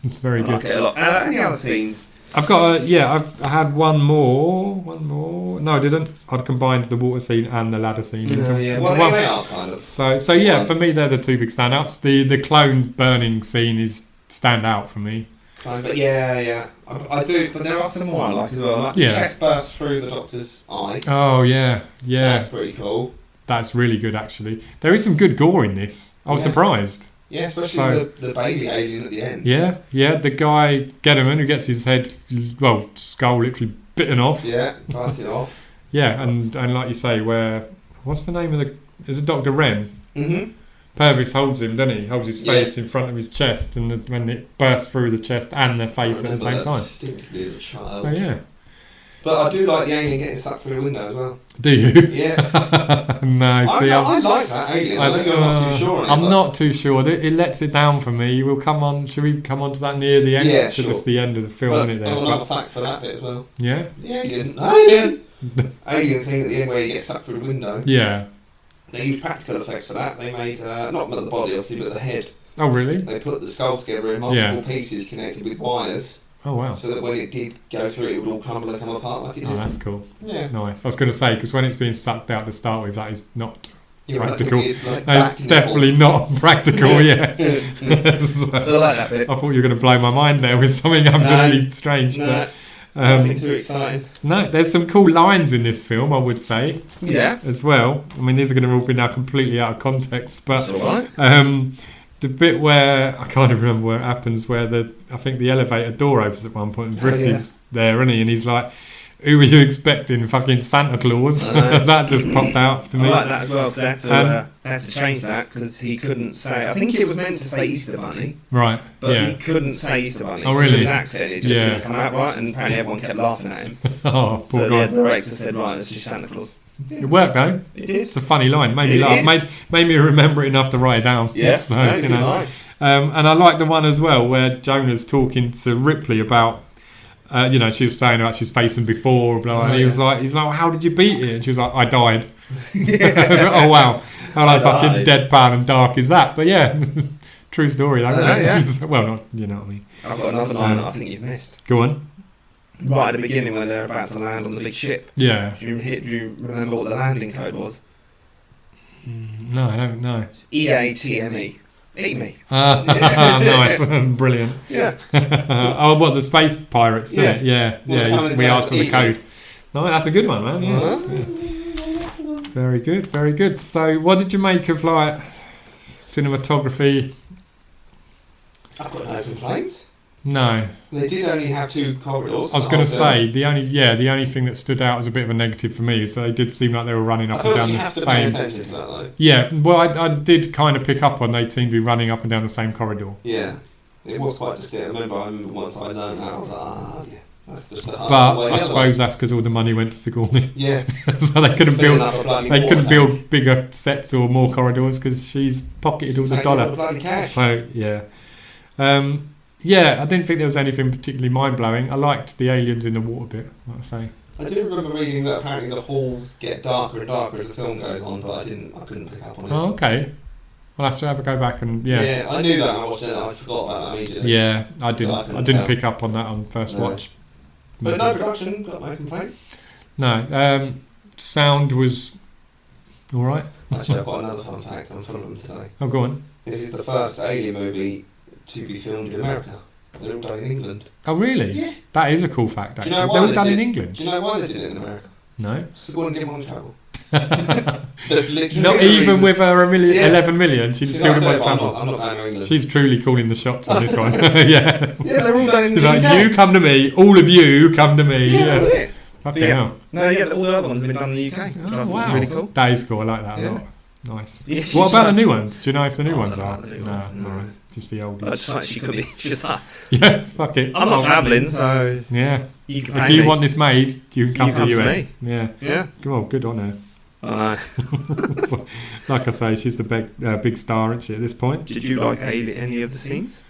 Very good. I like it a lot. Any other scenes? I've got I had one more. No, I didn't. I'd combined the water scene and the ladder scene. Yeah. Well, they are kind of. So yeah, for me they're the two big standouts. The clone burning scene is stand out for me. But yeah. I do, but there are some more I like as well. Like the chest burst through the Doctor's eye. Oh yeah. That's pretty cool. That's really good actually. There is some good gore in this. I was surprised. Yeah, especially the baby alien at the end. Yeah. The guy Gedderman who gets his head, skull literally bitten off. Yeah, bites it off. Yeah, and like you say, what's the name of is it Dr. Wren? Mm-hmm. Purvis holds him, doesn't he? Holds his face in front of his chest, and when it bursts through the chest and the face at the same time. Distinctly as a child. So yeah. But I do like the alien getting sucked through the window as well. Do you? Yeah. No, see, I like that alien. I think you're not too sure on it. I'm not too sure. It lets it down for me. We'll come on. Should we come on to that near the end? Yeah, sure. sure. Just the end of the film, isn't it? I have another fact for that bit as well. Yeah. Alien scene at the end where he gets sucked through the window. Yeah. They used practical effects for that. They made not the body obviously, but the head. Oh really? They put the skull together in multiple pieces connected with wires. Oh wow! So that when it did go through, it would all crumble and come apart like it did. Oh, that's cool. Yeah. Nice. I was going to say because when it's being sucked out to start with, that is not practical. Like that is definitely not practical. Yeah. So, I like that bit. I thought you were going to blow my mind there with something absolutely strange. No. But, nothing too exciting. No, there's some cool lines in this film, I would say. Yeah. As well. I mean, these are going to all be now completely out of context, but that's all right. The bit where I can't even remember where it happens, where I think the elevator door opens at one point, and Briss is there, isn't he? And he's like, "Who were you expecting? Fucking Santa Claus?" That just popped out to me. I like that as well because they had to change that because he couldn't say. I think it was meant to say Easter Bunny, right? But he couldn't say Easter Bunny. Oh really? His accent it just didn't come out right, and apparently everyone kept laughing at him. Oh, poor so guy. the director said, "Right, it's just Santa Claus." It worked though. It did. It's a funny line. Made me laugh. Made me remember it enough to write it down. Yeah, so, you know. And I like the one as well where Jonah's talking to Ripley about, she was saying about she's facing before, blah, and he's like, well, how did you beat it? And she was like, I died. I was like, oh wow, how fucking deadpan and dark is that? But yeah, true story. Though, well, not you know what I mean. I've got another line that I think you've missed. Go on. Right at the beginning when they're about to land on the big ship. Yeah. Do you remember what the landing code was? No, I don't know. EATME. Eat me. Nice. Brilliant. Yeah. The space pirates? Yeah. Yeah. We asked for the code. No, that's a good one, man. Yeah. Very good. Very good. So, what did you make of cinematography? I've got no complaints. No. They did only have 2 corridors. I was going to say the only thing that stood out as a bit of a negative for me is that they did seem like they were running up and down the same. Attention to that, though. Yeah, well, I did kind of pick up on they seemed to be running up and down the same corridor. Yeah, it was quite distinct. I remember once I learned that, I was like, yeah, that's just the But way I suppose that's because all the money went to Sigourney. Yeah. So they couldn't Filling build. up a bloody They couldn't water build bigger sets or more corridors because she's pocketed all the Taking all dollar. the bloody cash. So yeah, yeah. I didn't think there was anything particularly mind blowing. I liked the aliens in the water bit. Like I say. I do remember reading that apparently the halls get darker and darker as the film goes on, but I couldn't pick up on it. Oh, okay. I'll have to go back and Yeah, I knew that when I watched it. I forgot about that immediately. Yeah, I didn't. I couldn't I didn't tell. pick up on that on first watch. But no production, got no complaints. No, sound was all right. Actually, I've got another fun fact on full of them today. Oh, go on. This is the first Alien movie to be filmed in America. They're all done in England. Oh, really? Yeah. That is a cool fact, Do actually. you know why They were they done did- in England. Do you know why they did it in America? No. Sigourney didn't want to travel. That's literally Not the even reason. with her 11 million, she She's still like, didn't want to I'm travel. not going to England. She's truly calling the shots on this one. Yeah. Yeah, they're all done in She's the like, UK. you come to me, all of you come to me. Yeah, that's it. Fucking Yeah. hell. No, yeah, all the other ones have been done in the UK. Which I Oh, thought wow. was really cool. That is cool. I like that a Yeah. lot. Nice. Yeah, What she's about the like- new ones? Do you know if the new I ones don't know are? about the new ones, no. Just the old I just like she could be. She's like, Yeah, fuck it. I'm not travelling, so Yeah. you can If pay you me. want this made, you can come to the come to US. me. Yeah. Yeah. Come on, good on her. I know. Like I say, she's the big star, isn't she, at this point? Did you like any of the scenes?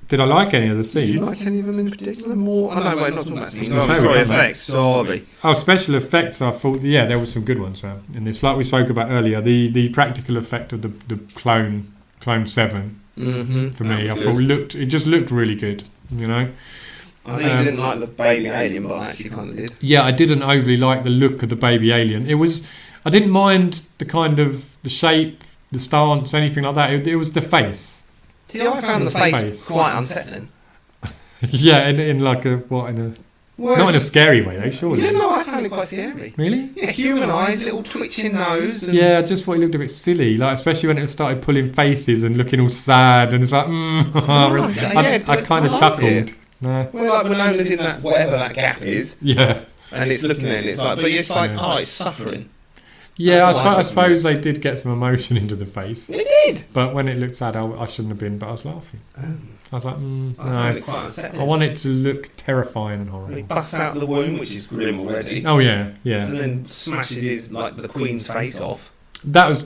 Did I like any of the Did you scenes? like any of them in particular more? Oh, no, wait, not talking about scenes. No, Oh, we sorry, don't, mate. effects. Sorry. Oh, special effects, I thought, yeah, there were some good ones, man. In this, like we spoke about earlier, the practical effect of the Clone 7, Mm-hmm. for me, I thought it just looked really good, you know? I know you didn't like the baby alien, but I actually kind of did. Yeah, I didn't overly like the look of the baby alien. I didn't mind the kind of, the shape, the stance, anything like that. It was the face. See, I found the face quite unsettling. Yeah, in like a, what, in a... Not in a scary way, though, surely. Yeah, no, I found it quite scary. Really? Yeah, human eyes, little twitching nose. And Yeah, I just thought it looked a bit silly, like especially when it started pulling faces and looking all sad, and it's like, I kind of chuckled. It. No. Well, like when Ola's in that, whatever that gap is, Yeah. and it's looking at it, it's like, but it's like, oh, it's suffering. Yeah, That's what I I took from suppose they did get some emotion into the face, It did. but when it looked sad, I shouldn't have been, but I was laughing. I was like, I found no. it quite unsettling. I want it to look terrifying and He horrible. busts out the womb, which is grim already, Oh yeah, and yeah. then smashes his the Queen's face off. That was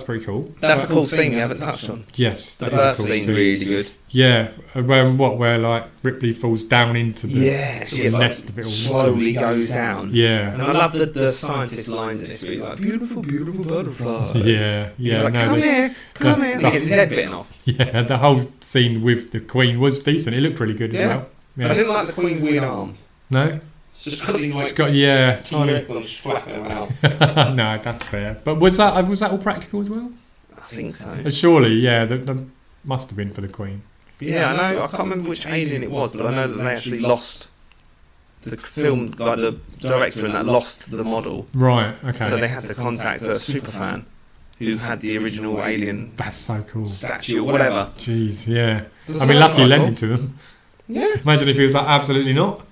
pretty cool. That's a cool scene we haven't touched on. Yes, The that is birth a cool scene's scene. really good. Yeah, where like Ripley falls down into the She nest of it all. slowly goes down. Yeah. And I love the scientist lines in this where he's like, beautiful, beautiful butterfly. Yeah, He's yeah. like, no, come the- here. And he gets his head bitten off. Yeah, the whole scene with the Queen was decent. It looked really good Yeah. as well. I didn't like the Queen's weird arms. No? It's just got these It's got, yeah, T-Rex tiny. on just flapping them out. No, that's fair. But was that all practical as well? I think so. Surely, yeah, that must have been for the Queen. Yeah, I know. I can't remember which alien it was, but I know that they actually lost the film, like the director and that lost the model. Right, okay. So they had to contact a superfan who had the original alien That's so cool. statue or whatever. Jeez, yeah. Does I it mean, sound lucky you quite lent cool? it to them. Yeah. Imagine if he was like, absolutely not.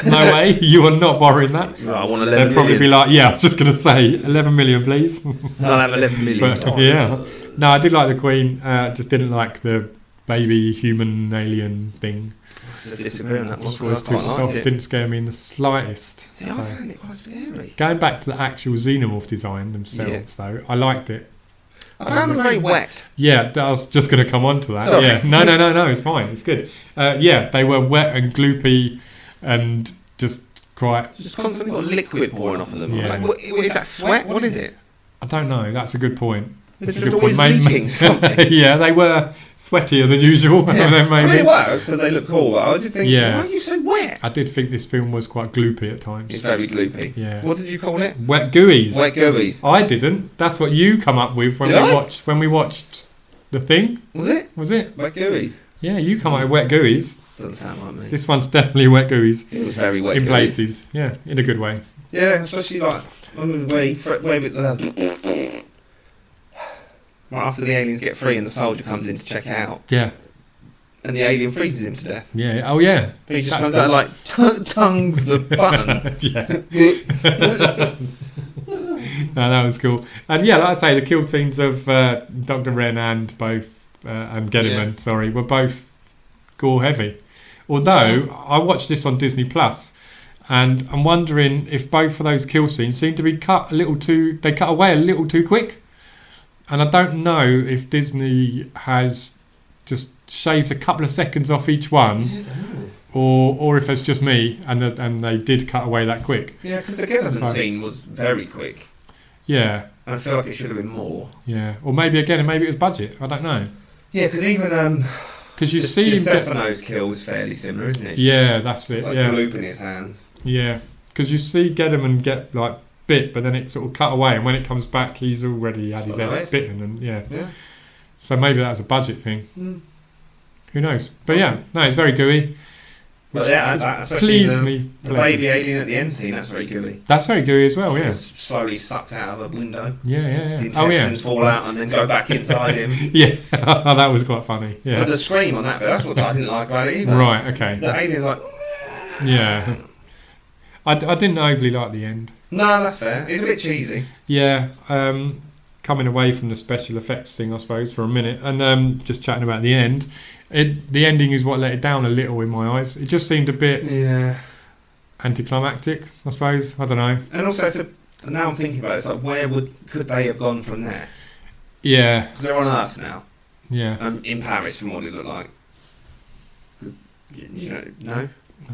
No way, you are not borrowing that. No, I want 11 They'd probably million. be like, yeah, I was just going to say, 11 million, please. I'll have 11 million. But, yeah. No, I did like the Queen. Just didn't like the baby human alien thing. Just disagree on that one. Just thought it was too soft. Didn't scare me in the slightest. See, I found it quite scary. Going back to the actual xenomorph design themselves, though, I liked it. I found them very wet. Yeah, I was just going to come on to that. Sorry. Yeah, no, it's fine. It's good. Yeah, they were wet and gloopy and just quite... Just constantly got liquid pouring off of them. Yeah. Like, what, is that sweat? What is it? I don't know. That's a good point. It's That's a just good always point. leaking something. Yeah, they were sweatier than usual. Yeah. Maybe. I mean, it was because they look cool. But I did think, Yeah. why are you so wet? I did think this film was quite gloopy at times. It's very gloopy. Yeah. What did you call it? Wet gooeys. Wet gooeys. I didn't. That's what you come up with when Did we I? watched the thing. Was it? Was it? Wet gooeys. Yeah, you come up with wet gooeys. Doesn't sound like me. This one's definitely wet gooeys. It was very wet In gooeys. places. Yeah, in a good way. Yeah, especially like way with right after the aliens get free and the soldier comes in to check it out. Yeah. and the alien freezes him to death. Yeah. Oh yeah. But he just That's comes out like tongues the button. Yeah. No, that was cool. And yeah, like I say, the kill scenes of Dr. Wren and Gedderman, were both gore heavy. Although I watched this on Disney Plus, and I'm wondering if both of those kill scenes seem to be cut away a little too quick. And I don't know if Disney has just shaved a couple of seconds off each one, or if it's just me and they did cut away that quick. Yeah, because the Gedderman scene was very quick. Yeah. And I feel like it should have been more. Yeah, or maybe it was budget. I don't know. Yeah, because even because you see Stefano's kill is fairly similar, isn't it? Yeah, that's it. It's like yeah, gloop in his hands. Yeah, because you see Gedderman get like bit, but then it sort of cut away, and when it comes back, he's already had his head bitten, and yeah. So maybe that's a budget thing. Who knows? But yeah, no, it's very gooey. But yeah, that pleased me. The baby alien at the end scene, that's very gooey. That's very gooey as well, yeah. It's slowly sucked out of a window. Yeah. His intestines fall out and then go back inside him. Yeah, that was quite funny. Yeah. But the scream on that bit, that's what I didn't like about it either. Right, okay. The alien's like... Yeah. I didn't overly like the end. No, that's fair. It's a bit cheesy. Yeah, coming away from the special effects thing, I suppose, for a minute, and just chatting about the end. The ending is what let it down a little in my eyes. It just seemed a bit anticlimactic, I suppose. I don't know. And also, now I'm thinking about it, it's like, where could they have gone from there? Yeah. Because they're on Earth now. Yeah. In Paris, from what it looked like. No?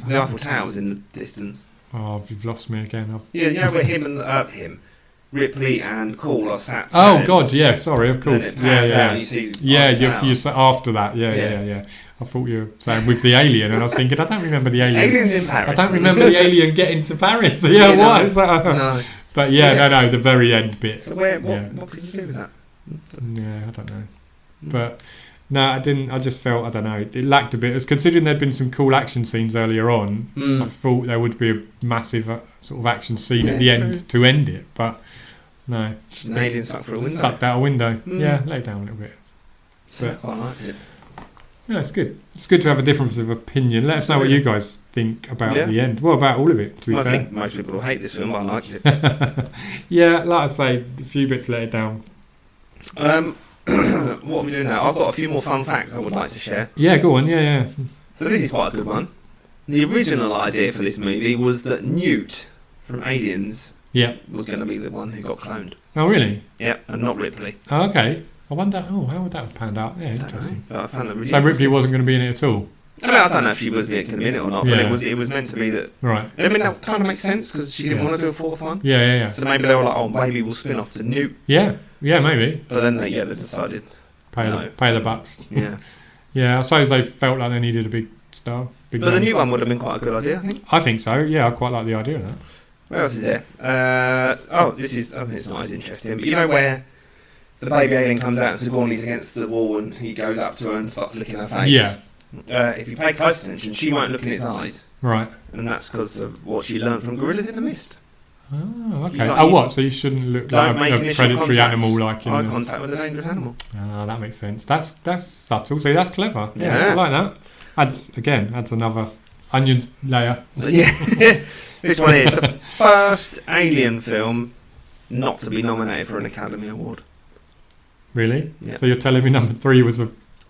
The Eiffel Tower's in the distance. Oh, you've lost me again. Yeah, where him, Ripley and Cole are sat. Oh God, yeah. Sorry, of course. Yeah. You see you after that. Yeah. I thought you were saying with the alien, and I was thinking, I don't remember the alien. Aliens in Paris. I don't remember the alien getting to Paris. Yeah, what? Is that? No. But no, the very end bit. So what could you do with that? Yeah, I don't know. But no, I didn't. I just felt, I don't know, it lacked a bit. Considering there'd been some cool action scenes earlier on, I thought there would be a massive sort of action scene at the end to end it. But no, just an alien sucked through a window. Sucked out a window. Yeah, let it down a little bit. But I liked it. Yeah, it's good. It's good to have a difference of opinion. Let us know what you guys think about the end. What about all of it, to be fair? I think most people will hate this film, but I liked it. Yeah, like I say, a few bits let it down. What are we doing now? I've got a few more fun facts I would like to share. Yeah, go on. Yeah. So this is quite a good one. The original idea for this movie was that Newt from Aliens was going to be the one who got cloned. Oh, really? Yeah, and not Ripley. Oh, okay. I wonder, how would that have panned out? Yeah, interesting. But I found that really so Ripley wasn't going to be in it at all? I don't know if she was going to be in it or not, but it was meant to be that. Right. I mean, that kind of makes sense because she didn't want to do a fourth one. Yeah. So maybe they were like, oh, maybe we'll spin off to Newt. Yeah, maybe. But then they decided. Pay the bucks. Yeah. Yeah, I suppose they felt like they needed a big star. But the new one would have been quite a good idea, I think. I think so, yeah, I quite like the idea of that. What else is there? It's not as interesting, but you know where the baby alien comes out and Sigourney's against the wall and he goes up to her and starts licking her face? Yeah. If you pay close attention, she won't look in his eyes. Right. And that's because of what she learned from Gorillas in the Mist. Oh, okay. What? So you shouldn't look like a predatory animal, like in eye contact with a dangerous animal. Oh, that makes sense. That's subtle. See, that's clever. Yeah, I like that. Adds another onion layer. Yeah. This one is the first Alien film not to be nominated for an Academy Award. Really? Yeah. So you're telling me number 3 was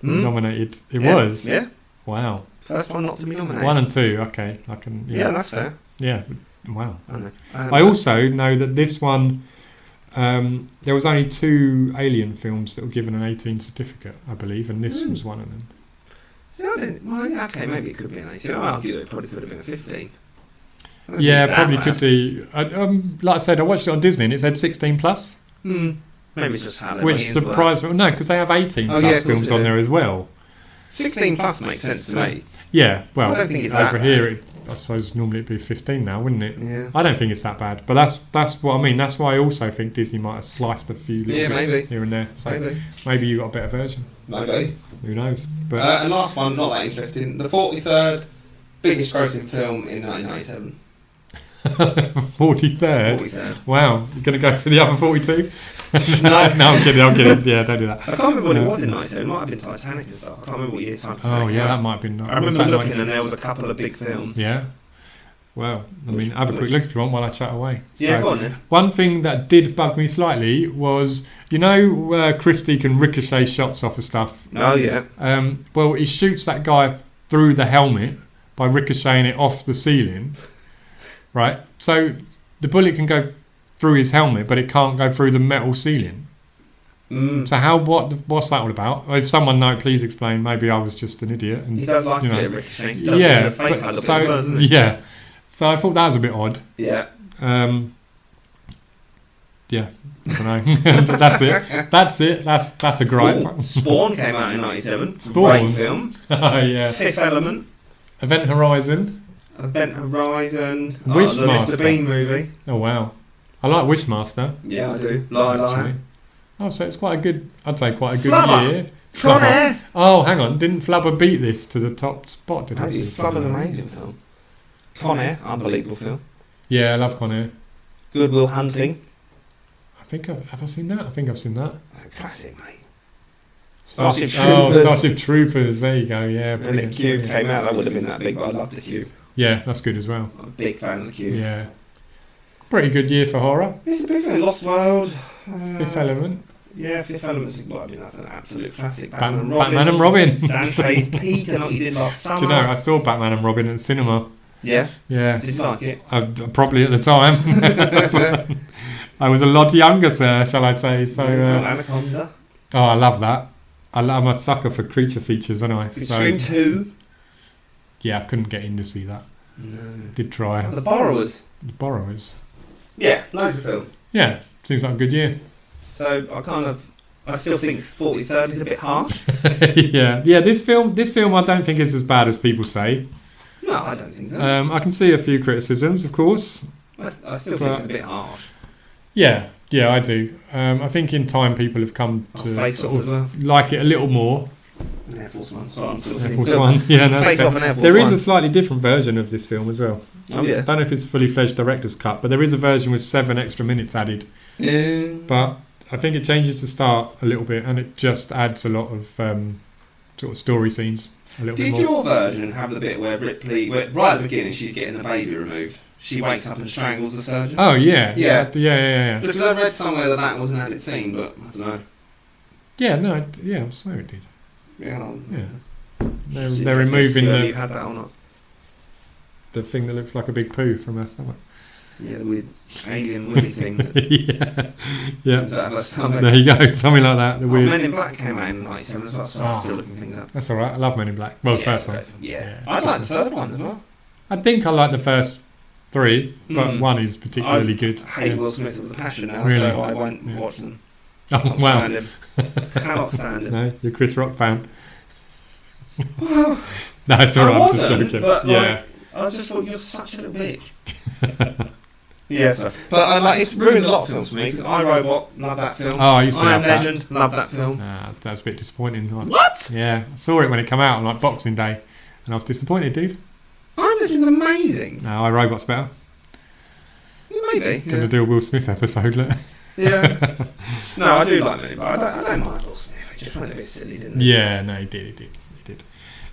nominated? It was? Yeah. Wow. First one not to be nominated. 1 and 2, okay. I can. Yeah, that's fair. Yeah. Wow. I know. I also know that this one, there was only 2 Alien films that were given an 18 certificate, I believe, and this was one of them. So okay, maybe it could be an 18. I argue that it probably could have been a 15. Yeah, probably could be. Like I said, I watched it on Disney and it said 16 plus. Maybe it's just how they which surprised me. No, because they have 18 plus films on there as well. 16 plus makes sense to me. Yeah, well, I don't think it's over that here, I suppose normally it'd be 15 now, wouldn't it? Yeah. I don't think it's that bad, but that's what I mean. That's why I also think Disney might have sliced a few little bits here and there. So maybe you got a better version. Maybe. Who knows? But and last one, not that interesting. The 43rd biggest grossing film in 1997. 43rd? 43rd. Wow, you're going to go for the other 42? No, I'm kidding. Yeah, don't do that. I can't remember what it was in 97. It might have been Titanic and stuff. I can't remember what year Titanic Oh, yeah, came out. that might have been. I remember looking and there was a couple of big films. Yeah. Well, I mean, have a quick look if you want while I chat away. Yeah, So, go on then. one thing that did bug me slightly was, Christie can ricochet shots off of stuff. Oh, yeah. Well, he shoots that guy through the helmet by ricocheting it off the ceiling, right? So the bullet can go through his helmet, but it can't go through the metal ceiling. So what's that all about? If someone knows, please explain. Maybe I was just an idiot. And, He does like a bit of ricochet. He does yeah, in the face but- a little so, bit as well, doesn't he? yeah. So I thought that was a bit odd. Yeah. Yeah, I don't know. But that's it. That's a gripe. Ooh, Spawn came out in 97. Spawn. Great film. Oh yeah. Fifth Element. Event Horizon. Event Horizon. The Wishmaster. Mr. Bean movie. Oh wow. I like Wishmaster. Yeah, I do. Liar, Actually. Oh, so it's quite a good. I'd say quite a good Flubber. year. Con Air. Oh, hang on. Didn't Flubber beat this to the top spot? Did I see? Flubber's an amazing film. Con Air, unbelievable film. Yeah, I love Con Air. Good Will Hunting. I think have I seen that? I think I've seen that. That's a classic, mate. Starship Troopers. Oh, Starship Troopers. There you go. Yeah, When the brilliant. Cube brilliant. came out, that would have been that big, but I love the Cube. Yeah, that's good as well. I'm a big fan of the Cube. Yeah, pretty good year for horror. It's a big film. Lost World. Fifth Element. Yeah, Fifth Element's, well, I mean, that's an absolute classic. Batman and Robin. Dante's Peak, and what he did last summer. Do you know, I saw Batman and Robin at the cinema. Yeah? Yeah. Did you like it? Probably at the time. I was a lot younger, sir, shall I say. So, Anaconda. oh, I love that. I'm a sucker for creature features, aren't I? Extreme 2. Yeah, I couldn't get in to see that. No. Did try. The Borrowers. The Borrowers. Yeah, loads of films. Yeah, seems like a good year. So I still think 43rd is a bit harsh. yeah. This film I don't think is as bad as people say. No, I don't think so. I can see a few criticisms, of course. I still think it's a bit harsh. Yeah, I do. I think in time people have come to Face sort Off of as well. like it a little more. And Air Force One. Sorry, I'm still Air seeing Force film. One. Yeah, no, Face that's Off fair. and Air Force There is One. a slightly different version of this film as well. Oh yeah. I don't know if it's a fully fledged director's cut, but there is a version with 7 extra minutes added. But I think it changes the start a little bit, and it just adds a lot of sort of story scenes. A little bit Did more. your version have the bit where Ripley, right at the beginning, she's getting the baby removed? She wakes up and strangles the surgeon? Oh yeah. Yeah. Because I read somewhere that wasn't added scene, but I don't know. Yeah, no, I swear it did. Yeah. They're removing You had that or not? the thing that looks like a big poo from her stomach. Yeah, the weird alien willy thing. That yeah. comes out of her stomach. There you go, something like that. The weird. Men in Black came out in 97 as well, so I'm still looking things up. That's alright, I love Men in Black. Well, the Yeah, first one. Yeah. I'd like the third one as well. I think I like the first 3, but one is particularly good. I hate Yeah. Will Smith with a passion now, Really? so I won't Yeah. watch them. Oh, Can't wow. stand him. Cannot stand him. No, you're a Chris Rock fan. Well, No, it's alright, I I'm just wasn't, joking. but Yeah. I just thought you're such a little bitch. Yeah, so. But it's ruined a lot of films for me because I, Robot, love that film. Oh, I used to I Am love that. Legend, love that film. That's a bit disappointing. Like, What? Yeah, I saw it when it came out on like Boxing Day, and I was disappointed, dude. I Am Legend's amazing. No, iRobot's better. Maybe. Gonna do a Will Smith episode, look. Yeah. No, I do like Millie, but I don't mind Will Smith. It just went a bit silly, didn't it? Yeah, no, he did.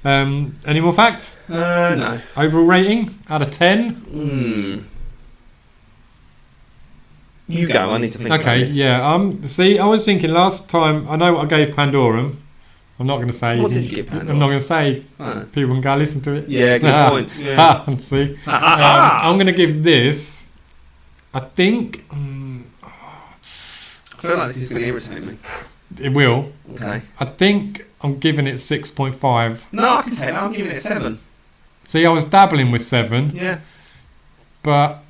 Any more facts? No. Overall rating out of 10. You go. I need to think. Okay, about this. yeah. See, I was thinking last time. I know what I gave Pandorum. I'm not going to say. What did you give I'm Pandorum? not going to say. Oh. People can go listen to it. Yeah, good point. Yeah. See, I'm going to give this. I think I feel like this is going to irritate me. it will. Okay. I think I'm giving it 6.5. No, I can take that. I'm giving it a 7. See, I was dabbling with 7, Yeah. but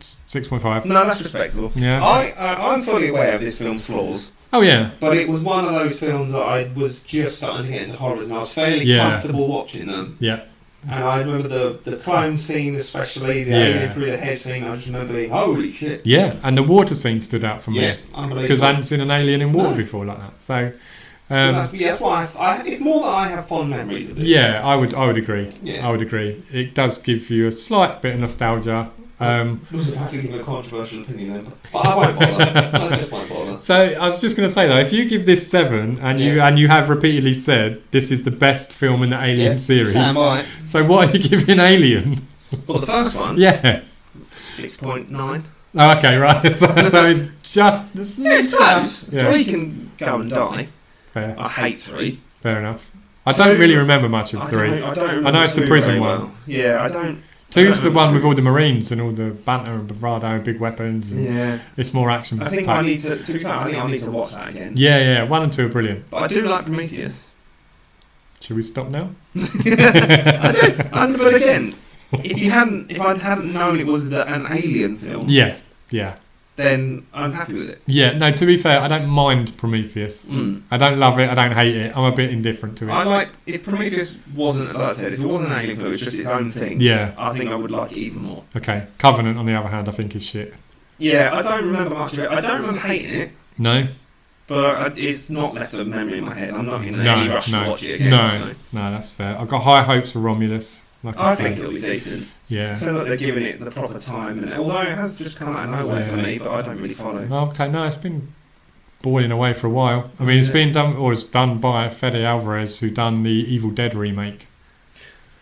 6.5. No, that's respectable. Yeah. I'm fully aware of this film's flaws. Oh yeah. But it was one of those films that I was just starting to get into horrors and I was fairly comfortable watching them. Yeah. And I remember the clone scene especially, the Yeah. alien through the head scene, I just remember being, holy shit. Yeah, and the water scene stood out for me. Yeah, unbelievable. Because I hadn't seen an alien in water No. before like that. So, that's why it's more that I have fond memories of it. yeah, I would agree. Yeah. I would agree. It does give you a slight bit of nostalgia, I was about to give a controversial opinion then, but I won't bother. I just won't bother. So I was just going to say though, if you give this 7 and you have repeatedly said this is the best film in the Alien series, Right. so what are you giving Alien? Well, the first one, Yeah. 6.9. Oh, okay, right. So it's just the It's close. Yeah. 3 can go and die. Fair. I hate 3. Fair enough. I don't really remember much of 3. I don't I know it's the remember 2 prison very one. well. Yeah, I don't. 2's the one with all the Marines and all the banter and bravado and big weapons. And Yeah. it's more action. I think I need to be fair, I think I need to watch that again. Yeah, 1 and 2 are brilliant. But I do like Prometheus. Should we stop now? I do. But again, if I hadn't known it was an Alien film, Yeah. then I'm happy with it. Yeah, no, to be fair, I don't mind Prometheus. I don't love it, I don't hate it. I'm a bit indifferent to it. I like, if Prometheus wasn't, like I said, if it wasn't an Alien film, it was just its own thing, Yeah. I think I would like it even more. Okay. Covenant, on the other hand, I think is shit. Yeah, I don't remember much of it. I don't remember hating it, No? but it's not left a memory in my head. I'm not in No, any rush to no. watch it again. No, So. no, that's fair. I've got high hopes for Romulus. Like I said. think it'll be decent. Yeah. I feel like they're giving it the proper time, and although it has just come out of nowhere for me, but I don't really follow. Okay, no, it's been boiling away for a while. I mean, it's been done, or it's done by Fede Alvarez, who done the Evil Dead remake.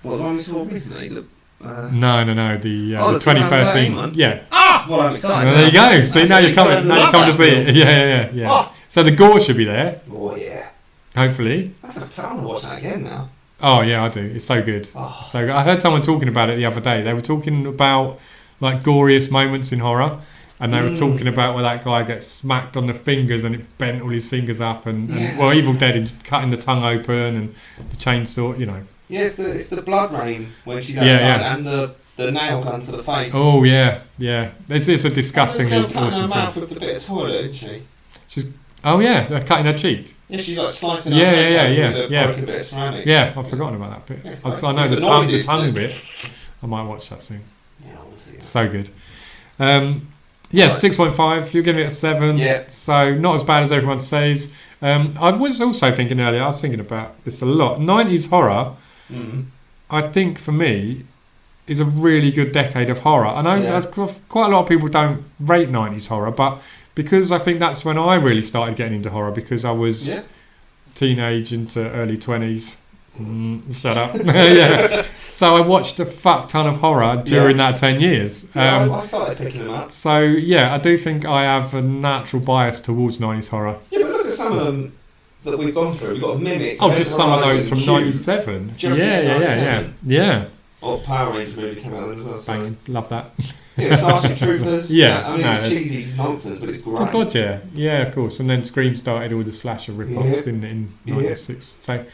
What, the one we saw recently? The No, the 2013 one? Yeah. Ah! Well, I'm excited. Well, there you go. See, now you're coming. Now you're coming to see it. Yeah. Oh. So the gore should be there, Oh, yeah. hopefully. I want to watch that again now. Oh yeah, I do. It's so good. Oh. So good. I heard someone talking about it the other day. They were talking about like goriest moments in horror, and they were talking about where that guy gets smacked on the fingers and it bent all his fingers up, and well, Evil Dead and cutting the tongue open and the chainsaw. You know. Yeah, it's the blood rain when she's outside and the nail gun to the face. Oh yeah. It's a disgustingly She's cutting her awesome mouth film. with a bit of toilet, isn't she? They're cutting her cheek. Yeah, she's like slicing Yeah, her face open yeah. with a broken bit of ceramic. Yeah, I've forgotten about that bit. Yeah, I know the the noises, tongue like- bit. I might watch that soon. Yeah, I want to see that. So good. Yes, 6.5. You're giving it a 7. Yeah. So not as bad as everyone says. I was also thinking earlier, I was thinking about this a lot. 90s horror, I think for me, is a really good decade of horror. I know quite a lot of people don't rate 90s horror, but because I think that's when I really started getting into horror, because I was teenage into early 20s. Shut up. Yeah. So I watched a fuck ton of horror during that 10 years. I started picking them up. So yeah, I do think I have a natural bias towards 90s horror. Yeah, but look at some of them that we've gone through. We've got a Mimic. Oh, just some of those Horizon, from Cube. 97. Just Yeah. Oh, Power Rangers movie came out then as well. So. Banging. Love that. Yeah, Starship Troopers. Yeah. I mean, No, it's that's- cheesy nonsense, but it's great. Oh god, yeah. Yeah, of course. And then Scream started all the slasher rip-offs, didn't it, in 96. So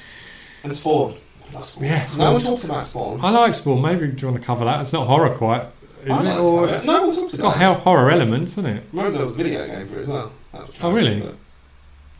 And Spawn. I love Spawn. Yeah, No one Spawn. talks about Spawn. I like Spawn. Maybe do you want to cover that? It's not horror quite, is I it? like Or Spawn. No one talks it's got about it. horror elements, isn't it? Remember there was a video game for it as well. That was Oh, really? but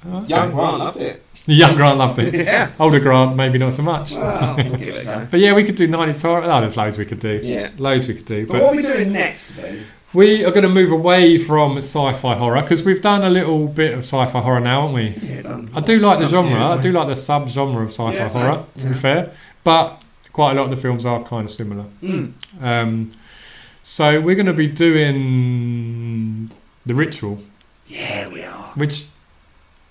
Oh, okay. Young Grant loved it. The young Grant loved it. Yeah. Older Grant, maybe not so much. Well, we'll give it a go. But yeah, we could do 90s horror. Oh, there's loads we could do. Yeah. Loads we could do. But what are we doing next then? We are going to move away from sci-fi horror because we've done a little bit of sci-fi horror now, haven't we? Yeah, done. I do like the Done a few, genre. I haven't do we? like the sub-genre of sci-fi Yeah, same. horror, to be Yeah. fair. But quite a lot of the films are kind of similar. So we're going to be doing The Ritual, Yeah, we are. which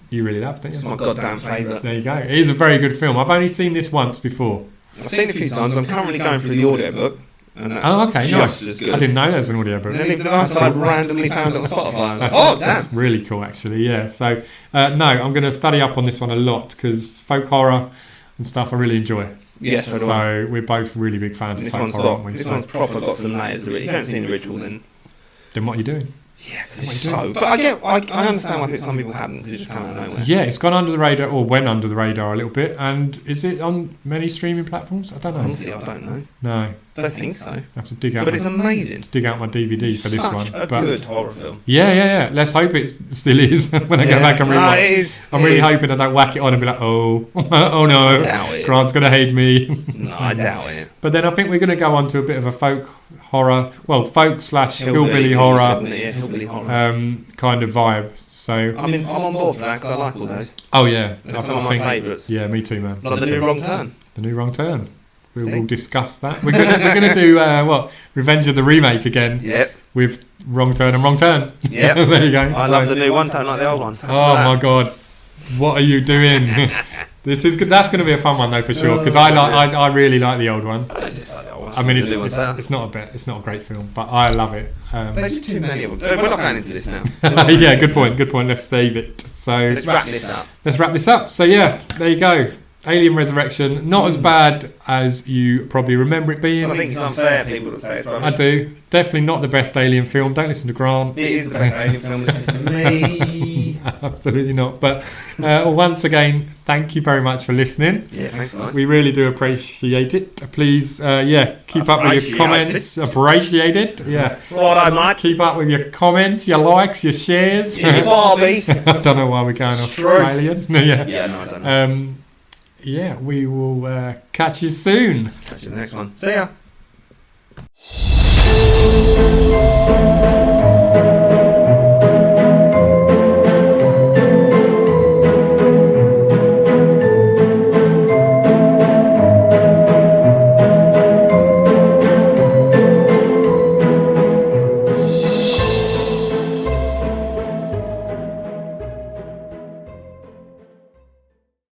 you really love, don't you? It's my goddamn favourite. There you go. It is a very good film. I've only seen this once before. I've seen it a few times. I'm currently going through the audiobook. And that's Oh, okay, just nice. as good. I didn't know there's an audiobook. And then if I randomly found it on Spotify. I was like, oh, damn. That's really cool, actually. Yeah. So, no, I'm going to study up on this one a lot because folk horror and stuff I really enjoy. Yes, so do I. So we're both really big fans This of folk one's horror, got aren't we? this So, one's proper got some layers to it. If you haven't seen the Ritual, then then what are you doing? yeah, 'cause it's so. But I understand why some people haven't because it just came out of nowhere. Yeah, it's gone under the radar, or went under the radar a little bit. And is it on many streaming platforms? I don't know. Honestly, I don't know. No, I don't think so. I have to dig out. But it's amazing. dig out my DVD for this Such one. a But good horror film. yeah. Let's hope it still is when I go back and No, rewatch. it is. I'm It really is. hoping I don't whack it on and be like, oh no, I doubt it. Grant's gonna hate me. No, I doubt it. But then I think we're going to go on to a bit of a folk horror, well, folk / hillbilly things, horror isn't it? Yeah, hillbilly horror. kind of vibe. So, I'm on board for that because I like all those. oh yeah, They're some of my favourites. Yeah, me too, man. Like Me the new too. Wrong Turn. The New Wrong Turn we will discuss that. We're gonna do Revenge of the Remake again. Yep. With Wrong Turn and Wrong Turn. Yep. There you go. I love the new one. Don't like the old one. Oh my god, what are you doing? This is good. That's going to be a fun one though for sure because I really like the old one. I just like the old one. I mean, it's not a great film, but I love it. There's too many of them. We're not going into this now. Yeah, good point. Let's save it. So let's wrap this up. So yeah, there you go. Alien Resurrection, not as bad as you probably remember it being. Well, I think it's unfair people to say it's rubbish. I do. Definitely not the best Alien film. Don't listen to Grant. It is the best Alien film. Listen to me. Absolutely not. But once again, thank you very much for listening. Yeah, thanks, guys. We really do appreciate it. Please, keep up with your comments. Appreciate it. Yeah. Righto, mate. Keep up with your comments, your likes, your shares. Your Barbies. I don't know why we're going Australian. Yeah, no, I don't know. Yeah, we will catch you soon. Catch you in the next one. See ya.